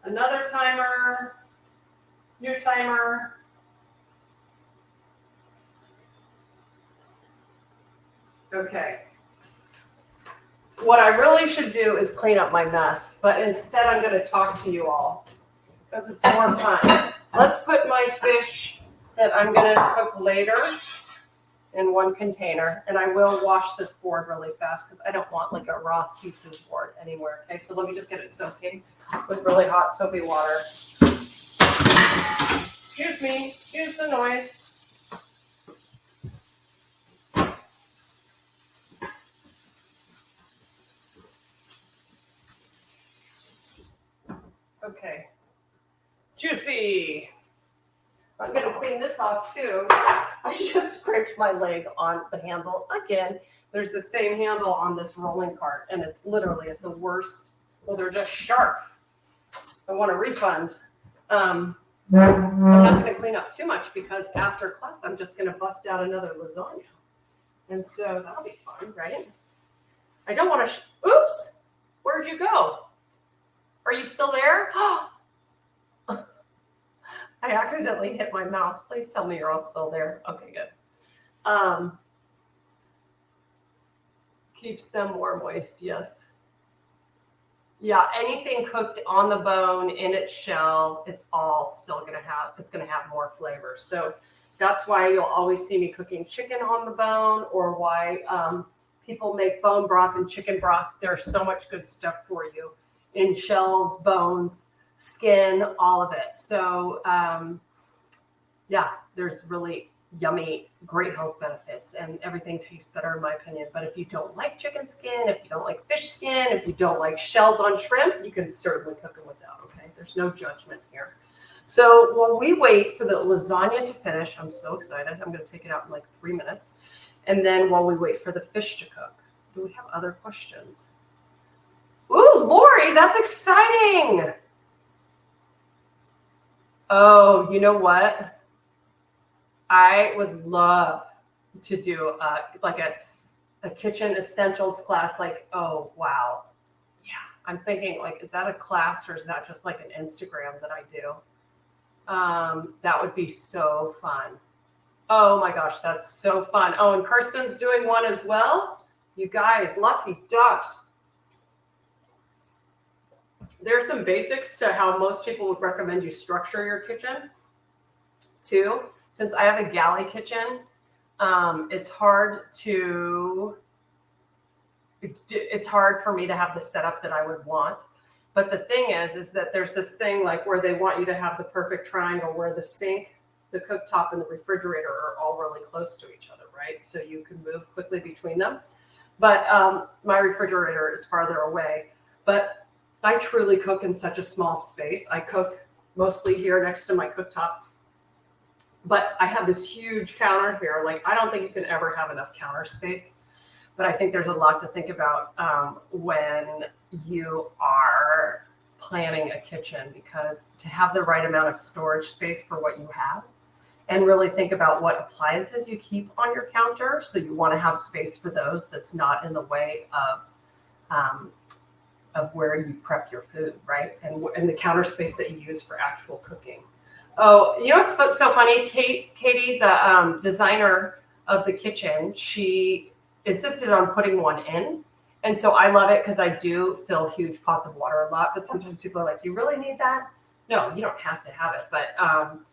Another timer, new timer. Okay. What I really should do is clean up my mess, but instead I'm going to talk to you all because it's more fun. Let's put my fish that I'm going to cook later in one container, and I will wash this board really fast because I don't want like a raw seafood board anywhere. Okay, so let me just get it soaking with really hot soapy water. Excuse me, excuse the noise. Okay, juicy. I'm going to clean this off too. I just scraped my leg on the handle again. There's the same handle on this rolling cart, and it's literally at the worst. Well, they're just sharp. I want a refund. I'm not going to clean up too much because after class, I'm just going to bust out another lasagna. And so that'll be fun, right? I don't want to, oops, where'd you go? Are you still there? I accidentally hit my mouse. Please tell me you're all still there. Okay, good. Keeps them more moist, yes. Yeah, anything cooked on the bone in its shell, it's all still gonna have more flavor. So that's why you'll always see me cooking chicken on the bone, or why people make bone broth and chicken broth. There's so much good stuff for you in shells, bones, skin, all of it. So yeah, there's really yummy, great health benefits, and everything tastes better in my opinion. But if you don't like chicken skin, if you don't like fish skin, if you don't like shells on shrimp, you can certainly cook them without, okay? There's no judgment here. So while we wait for the lasagna to finish, I'm so excited. I'm going to take it out in like 3 minutes. And then while we wait for the fish to cook, do we have other questions? Ooh, Lori, that's exciting. Oh, you know what? I would love to do like a kitchen essentials class. Like, oh, wow. Yeah, I'm thinking like, is that a class or is that just like an Instagram that I do? That would be so fun. Oh my gosh, that's so fun. Oh, and Kirsten's doing one as well. You guys, lucky ducks. There's some basics to how most people would recommend you structure your kitchen too. Since I have a galley kitchen, it's hard for me to have the setup that I would want. But the thing is that there's this thing like where they want you to have the perfect triangle where the sink, the cooktop, and the refrigerator are all really close to each other, right? So you can move quickly between them. But my refrigerator is farther away. But I truly cook in such a small space. I cook mostly here next to my cooktop. But I have this huge counter here. Like, I don't think you can ever have enough counter space. But I think there's a lot to think about when you are planning a kitchen, because to have the right amount of storage space for what you have, and really think about what appliances you keep on your counter. So you want to have space for those that's not in the way of where you prep your food, right? And the counter space that you use for actual cooking. Oh, you know what's so funny? Katie, the designer of the kitchen, she insisted on putting one in. And so I love it because I do fill huge pots of water a lot. But sometimes people are like, do you really need that? No, you don't have to have it. But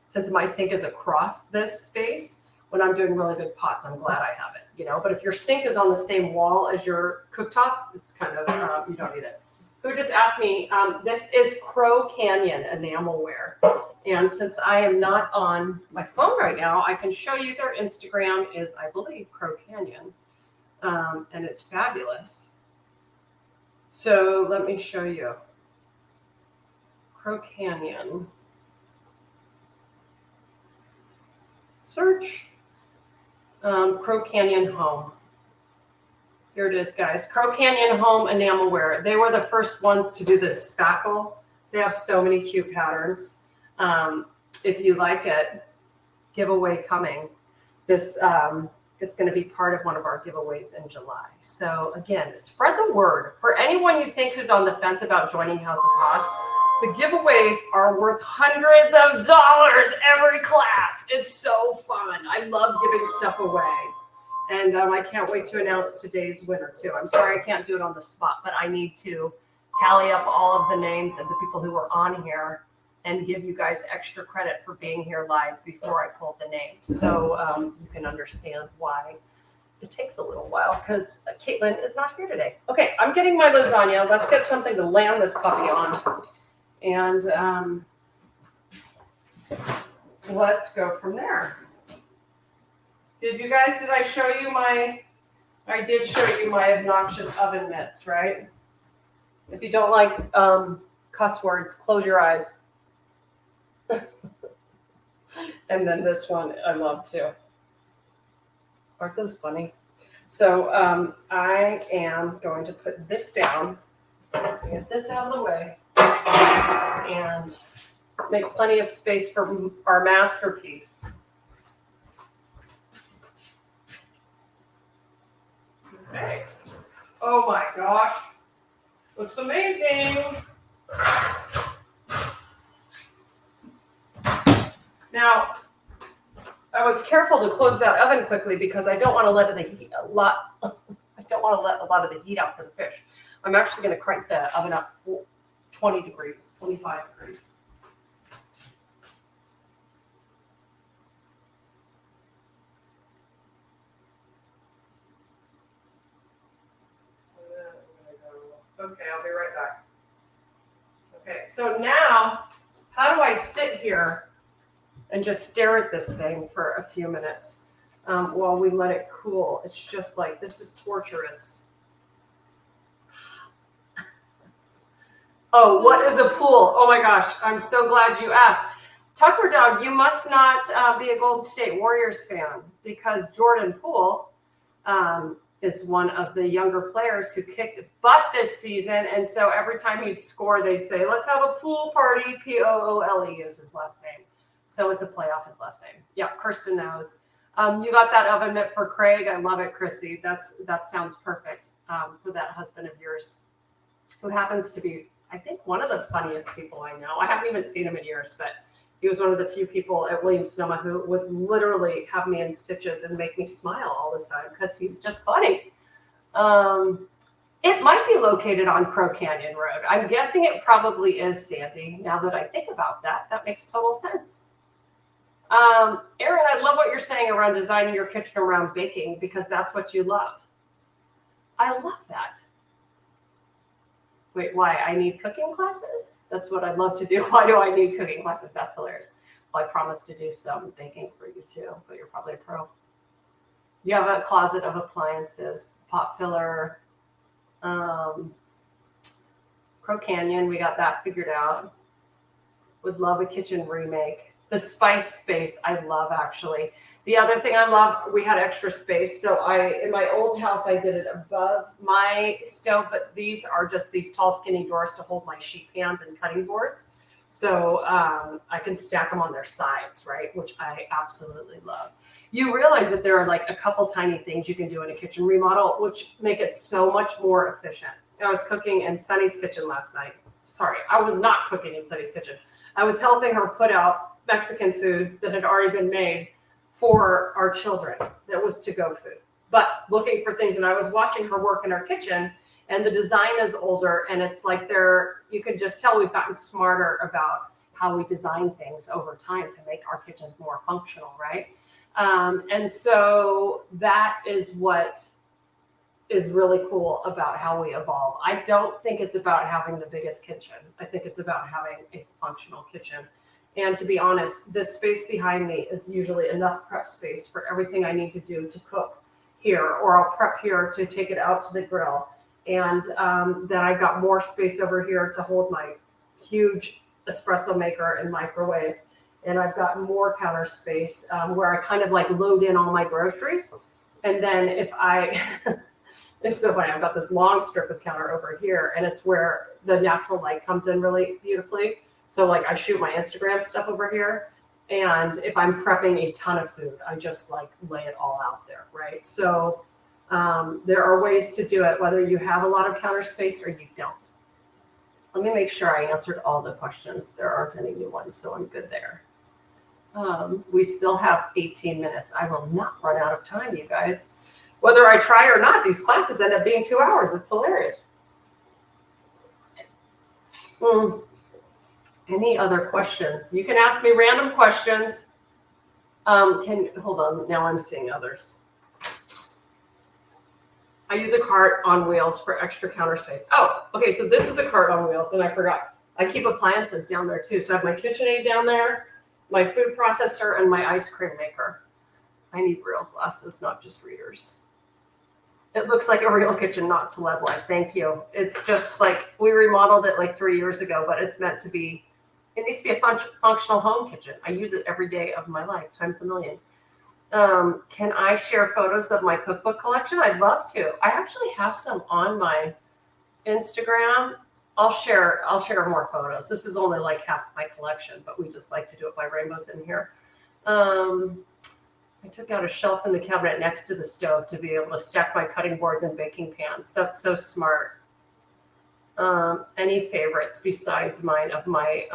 since my sink is across this space, when I'm doing really big pots, I'm glad I have it, you know. But if your sink is on the same wall as your cooktop, it's kind of, you don't need it. who just asked me, this is Crow Canyon enamelware. And since I am not on my phone right now, I can show you their Instagram is, I believe, Crow Canyon. And it's fabulous. So let me show you. Crow Canyon. Search. Crow Canyon Home. Here it is, guys. Crow Canyon Home enamelware. They were the first ones to do this spackle. They have so many cute patterns. If you like it, giveaway coming. This it's going to be part of one of our giveaways in July. So again, spread the word. For anyone you think who's on the fence about joining House of Haas, the giveaways are worth hundreds of dollars every class. It's so fun. I love giving stuff away. And I can't wait to announce today's winner too. I'm sorry I can't do it on the spot, but I need to tally up all of the names of the people who were on here and give you guys extra credit for being here live before I pull the names. So you can understand why it takes a little while because Caitlin is not here today. Okay, I'm getting my lasagna. Let's get something to land this puppy on. And let's go from there. Did I show you I did show you my obnoxious oven mitts, right? If you don't like cuss words, close your eyes. And then this one I love too. Aren't those funny? So I am going to put this down, get this out of the way, and make plenty of space for our masterpiece. Okay. Oh my gosh. Looks amazing. Now, I was careful to close that oven quickly because I don't want to let a lot of the heat out for the fish. I'm actually going to crank the oven up 20 degrees, 25 degrees. Okay, I'll be right back. Okay, so now, how do I sit here and just stare at this thing for a few minutes while we let it cool? It's just like, this is torturous. Oh, what is a pool? Oh my gosh, I'm so glad you asked. Tucker Dog, you must not be a Golden State Warriors fan because Jordan Poole is one of the younger players who kicked butt this season. And so every time he'd score, they'd say, let's have a pool party. Poole is his last name. So it's a play off his last name. Yeah, Kirsten knows. You got that oven mitt for Craig. I love it, Chrissy. That sounds perfect for that husband of yours, who happens to be, I think, one of the funniest people I know. I haven't even seen him in years, but he was one of the few people at Williams-Sonoma who would literally have me in stitches and make me smile all the time because he's just funny. It might be located on Crow Canyon Road. I'm guessing it probably is, Sandy. Now that I think about that, that makes total sense. Erin, I love what you're saying around designing your kitchen around baking because that's what you love. I love that. Wait, why? I need cooking classes? That's what I'd love to do. Why do I need cooking classes? That's hilarious. Well, I promised to do some baking for you too, but you're probably a pro. You have a closet of appliances, pot filler, Crow Canyon. We got that figured out. Would love a kitchen remake. The spice space, I love actually. The other thing I love, we had extra space. So in my old house, I did it above my stove, but these are just these tall, skinny drawers to hold my sheet pans and cutting boards. So I can stack them on their sides, right? Which I absolutely love. You realize that there are like a couple tiny things you can do in a kitchen remodel, which make it so much more efficient. I was cooking in Sunny's kitchen last night. Sorry, I was not cooking in Sunny's kitchen. I was helping her put out Mexican food that had already been made for our children. That was to-go food. But looking for things, and I was watching her work in our kitchen, and the design is older, and it's like you can just tell we've gotten smarter about how we design things over time to make our kitchens more functional, right? And so that is what is really cool about how we evolve. I don't think it's about having the biggest kitchen. I think it's about having a functional kitchen. And to be honest, this space behind me is usually enough prep space for everything I need to do to cook here, or I'll prep here to take it out to the grill. And then I've got more space over here to hold my huge espresso maker and microwave. And I've got more counter space where I kind of like load in all my groceries. And then if I, it's so funny, I've got this long strip of counter over here, and it's where the natural light comes in really beautifully. So like I shoot my Instagram stuff over here. And if I'm prepping a ton of food, I just like lay it all out there, right? So there are ways to do it, whether you have a lot of counter space or you don't. Let me make sure I answered all the questions. There aren't any new ones, so I'm good there. We still have 18 minutes. I will not run out of time, you guys. Whether I try or not, these classes end up being 2 hours. It's hilarious. Any other questions? You can ask me random questions. Hold on, now I'm seeing others. I use a cart on wheels for extra counter space. Oh, okay, so this is a cart on wheels, and I forgot. I keep appliances down there too. So I have my KitchenAid down there, my food processor, and my ice cream maker. I need real glasses, not just readers. It looks like a real kitchen, not celeb life. Thank you. It's just like, we remodeled it like 3 years ago, but it's meant to be, it needs to be a functional home kitchen. I use it every day of my life, times a million. Can I share photos of my cookbook collection? I'd love to. I actually have some on my Instagram. I'll share more photos. This is only like half my collection, but we just like to do it by rainbows in here. I took out a shelf in the cabinet next to the stove to be able to stack my cutting boards and baking pans. That's so smart. Any favorites besides mine of my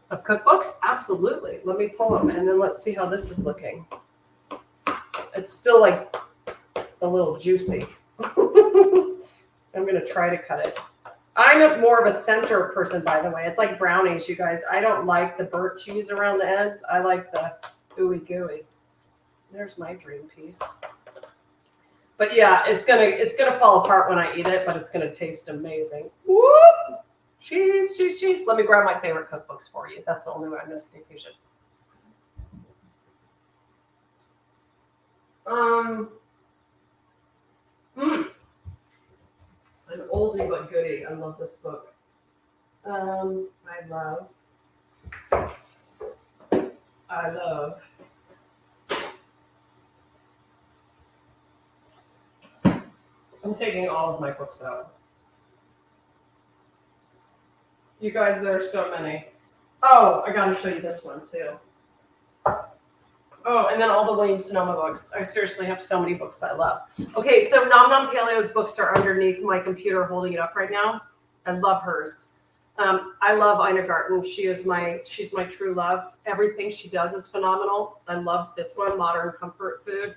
of cookbooks? Absolutely. Let me pull them, and then let's see how this is looking. It's still like a little juicy. I'm going to try to cut it. I'm more of a center person, by the way. It's like brownies, you guys. I don't like the burnt cheese around the ends. I like the ooey gooey. There's my dream piece. But yeah, it's gonna fall apart when I eat it, but it's gonna taste amazing. Whoop! Cheese, cheese, cheese. Let me grab my favorite cookbooks for you. That's the only way I'm gonna stay patient. An oldie but goodie. I love this book. I love. I'm taking all of my books out. You guys, there's so many. Oh, I gotta show you this one too. Oh, and then all the William Sonoma books. I seriously have so many books I love. Okay, so Nom Nom Paleo's books are underneath my computer holding it up right now. I love hers. I love Ina Garten. She's my true love. Everything she does is phenomenal. I loved this one, Modern Comfort Food.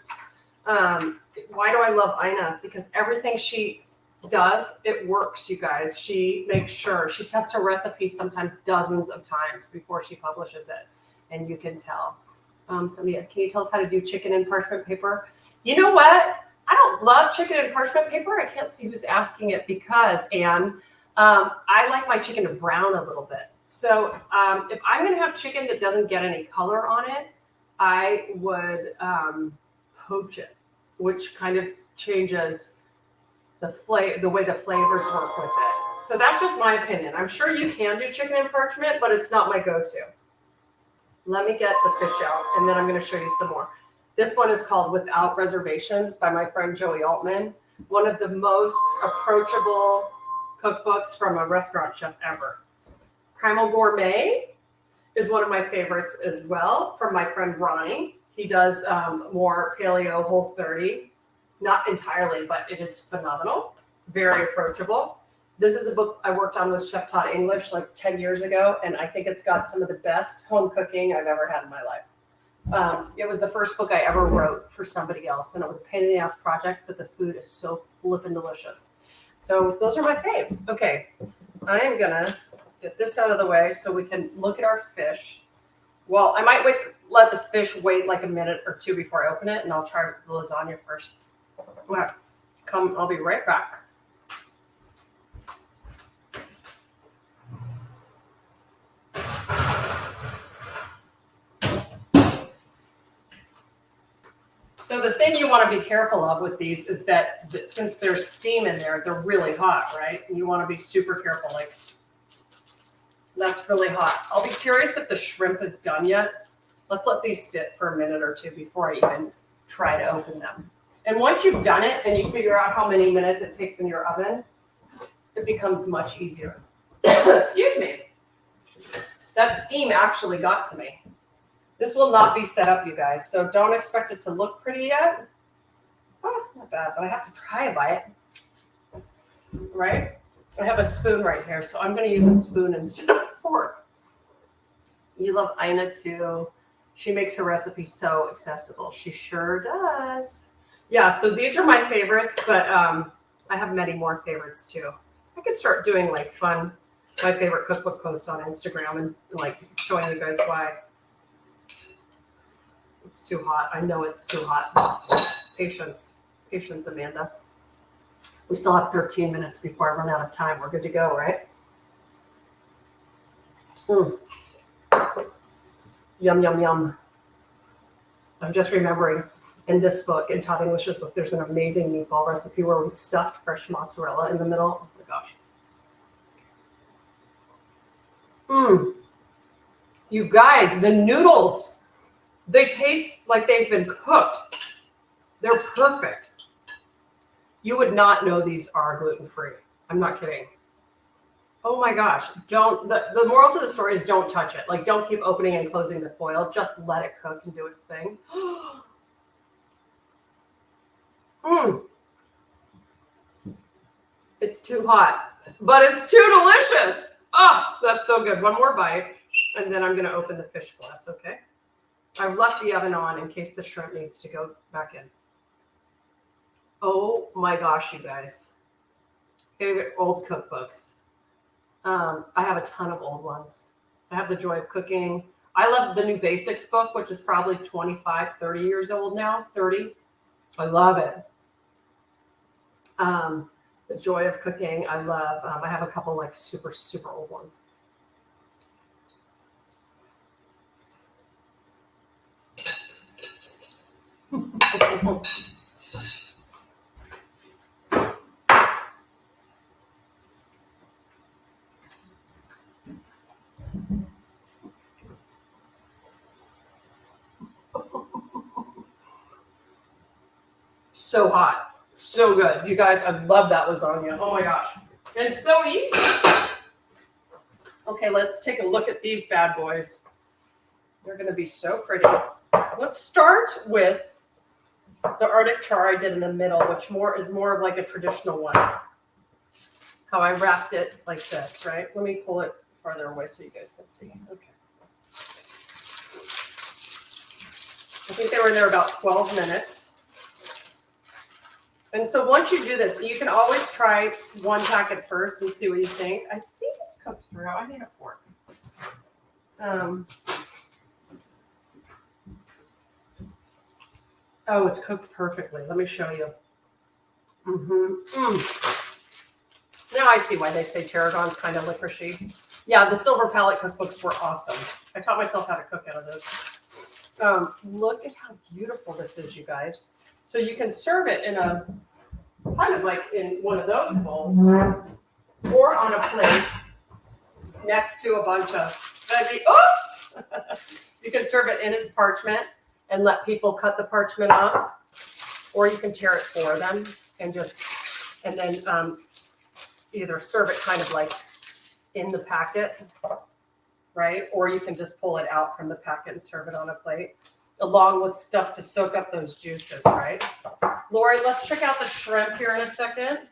Why do I love Ina? Because everything she does, it works, you guys. She makes sure. She tests her recipes sometimes dozens of times before she publishes it. And you can tell. Somebody, can you tell us how to do chicken in parchment paper? You know what? I don't love chicken in parchment paper. I can't see who's asking it because, Anne, I like my chicken to brown a little bit. So if I'm going to have chicken that doesn't get any color on it, I would poach it, which kind of changes the way the flavors work with it. So that's just my opinion. I'm sure you can do chicken in parchment, but it's not my go-to. Let me get the fish out, and then I'm going to show you some more. This one is called Without Reservations by my friend Joey Altman. One of the most approachable cookbooks from a restaurant chef ever. Primal Gourmet is one of my favorites as well from my friend Ronnie. He does more paleo Whole30. Not entirely, but it is phenomenal. Very approachable. This is a book I worked on with Chef Todd English like 10 years ago, and I think it's got some of the best home cooking I've ever had in my life. It was the first book I ever wrote for somebody else, and it was a pain in the ass project, but the food is so flippin' delicious. So those are my faves. Okay, I am gonna get this out of the way so we can look at our fish. Well, I might let the fish wait like a minute or two before I open it, and I'll try the lasagna first. Wow. I'll be right back. So the thing you want to be careful of with these is that since there's steam in there, they're really hot, right? And you want to be super careful. Like, that's really hot. I'll be curious if the shrimp is done yet. Let's let these sit for a minute or two before I even try to open them. And once you've done it and you figure out how many minutes it takes in your oven, it becomes much easier. Excuse me. That steam actually got to me. This will not be set up, you guys, so don't expect it to look pretty yet. Oh, not bad, but I have to try a bite. Right? I have a spoon right here, so I'm going to use a spoon instead of a fork. You love Ina too. She makes her recipes so accessible. She sure does. Yeah, so these are my favorites, but I have many more favorites too. I could start doing like fun, my favorite cookbook posts on Instagram and like showing you guys why. It's too hot. I know it's too hot. Patience. Patience, Amanda. We still have 13 minutes before I run out of time. We're good to go, right? Yum, yum, yum. I'm just remembering in this book, in Todd English's book, there's an amazing meatball recipe where we stuffed fresh mozzarella in the middle. Oh my gosh. You guys, the noodles. They taste like they've been cooked. They're perfect. You would not know these are gluten-free. I'm not kidding. Oh my gosh. The moral to the story is don't touch it. Like, don't keep opening and closing the foil. Just let it cook and do its thing. It's too hot, but it's too delicious. Oh, that's so good. One more bite, and then I'm going to open the fish glass, okay? I've left the oven on in case the shrimp needs to go back in. Oh my gosh, you guys. Favorite old cookbooks. I have a ton of old ones. I have The Joy of Cooking. I love the New Basics book, which is probably 25, 30 years old now. 30. I love it. The Joy of Cooking, I love. I have a couple like super, super old ones. So hot. So good. You guys, I love that lasagna. Oh my gosh. And it's so easy. Okay, let's take a look at these bad boys. They're going to be so pretty. Let's start with the Arctic char I did in the middle, which is more of like a traditional one. How I wrapped it like this, right? Let me pull it farther away so you guys can see. Okay. I think they were in there about 12 minutes. And so once you do this, you can always try one packet first and see what you think. I think it's cooked through. I need a fork. Oh, it's cooked perfectly. Let me show you. Now I see why they say tarragon's kind of licoricey. Yeah, the Silver Palette cookbooks were awesome. I taught myself how to cook out of those. Look at how beautiful this is, you guys. So you can serve it in a, kind of like in one of those bowls, or on a plate next to a bunch of veggie. Oops! You can serve it in its parchment and let people cut the parchment up, or you can tear it for them and then either serve it kind of like in the packet, right? Or you can just pull it out from the packet and serve it on a plate, along with stuff to soak up those juices, right? Lori, let's check out the shrimp here in a second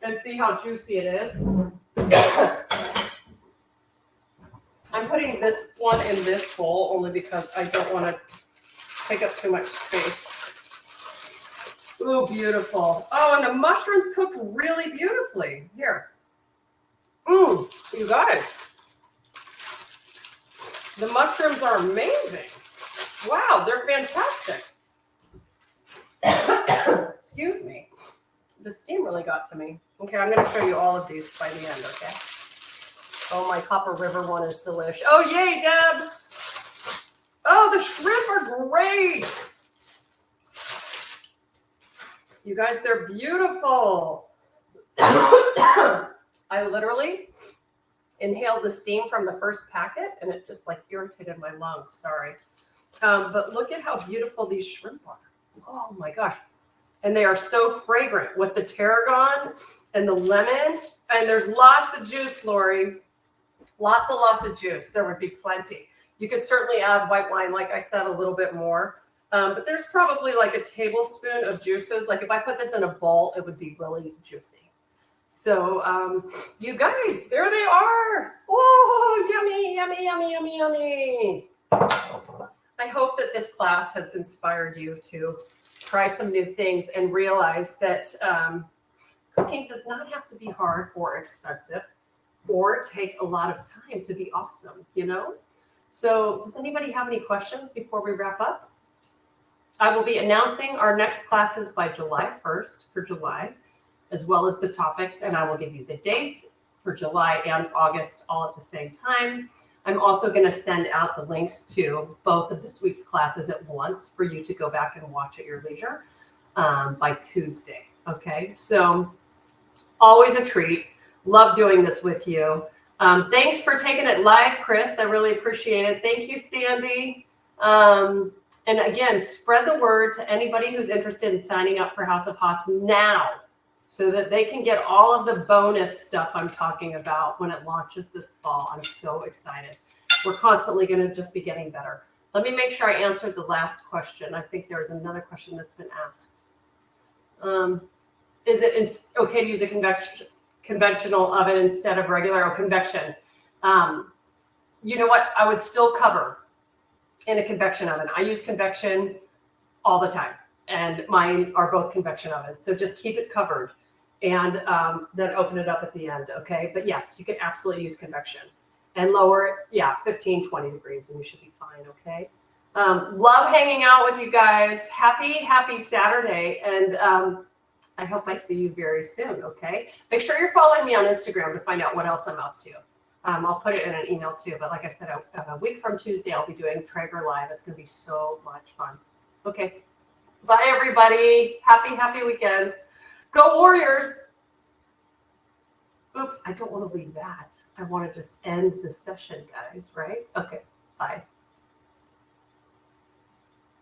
and see how juicy it is. I'm putting this one in this bowl only because I don't want to take up too much space. Ooh, beautiful. Oh, and the mushrooms cooked really beautifully. Here. You guys. The mushrooms are amazing. Wow, they're fantastic. excuse me. The steam really got to me. Okay, I'm going to show you all of these by the end, okay? Oh, my Copper River one is delish. Oh, yay, Deb! Oh, the shrimp are great! You guys, they're beautiful. I literally inhaled the steam from the first packet, and it just like irritated my lungs, sorry. But look at how beautiful these shrimp are. Oh, my gosh. And they are so fragrant with the tarragon and the lemon. And there's lots of juice, Lori. Lots and lots of juice. There would be plenty. You could certainly add white wine, like I said, a little bit more. But there's probably like a tablespoon of juices. Like if I put this in a bowl, it would be really juicy. So you guys, there they are. Oh, yummy, yummy, yummy, yummy, yummy. I hope that this class has inspired you to try some new things and realize that cooking does not have to be hard or expensive or take a lot of time to be awesome, you know? So does anybody have any questions before we wrap up? I will be announcing our next classes by July 1st for July, as well as the topics, and I will give you the dates for July and August all at the same time. I'm also going to send out the links to both of this week's classes at once for you to go back and watch at your leisure by Tuesday. Okay, so always a treat. Love doing this with you. Thanks for taking it live, Chris. I really appreciate it. Thank you, Sandy. And again, spread the word to anybody who's interested in signing up for House of Haas now so that they can get all of the bonus stuff I'm talking about when it launches this fall. I'm so excited. We're constantly going to just be getting better. Let me make sure I answered the last question. I think there's another question that's been asked. Is it okay to use a conventional oven instead of regular or convection? You know what? I would still cover in a convection oven. I use convection all the time, and mine are both convection ovens. So just keep it covered and then open it up at the end, okay? But yes, you can absolutely use convection and lower it, yeah, 15, 20 degrees, and you should be fine, okay? Love hanging out with you guys. Happy Saturday, and I hope I see you very soon, okay? Make sure you're following me on Instagram to find out what else I'm up to. I'll put it in an email too, but like I said, a week from Tuesday, I'll be doing Traeger Live. It's going to be so much fun. Okay. Bye, everybody. Happy weekend. Go Warriors. Oops, I don't want to leave that. I want to just end the session, guys, right? Okay.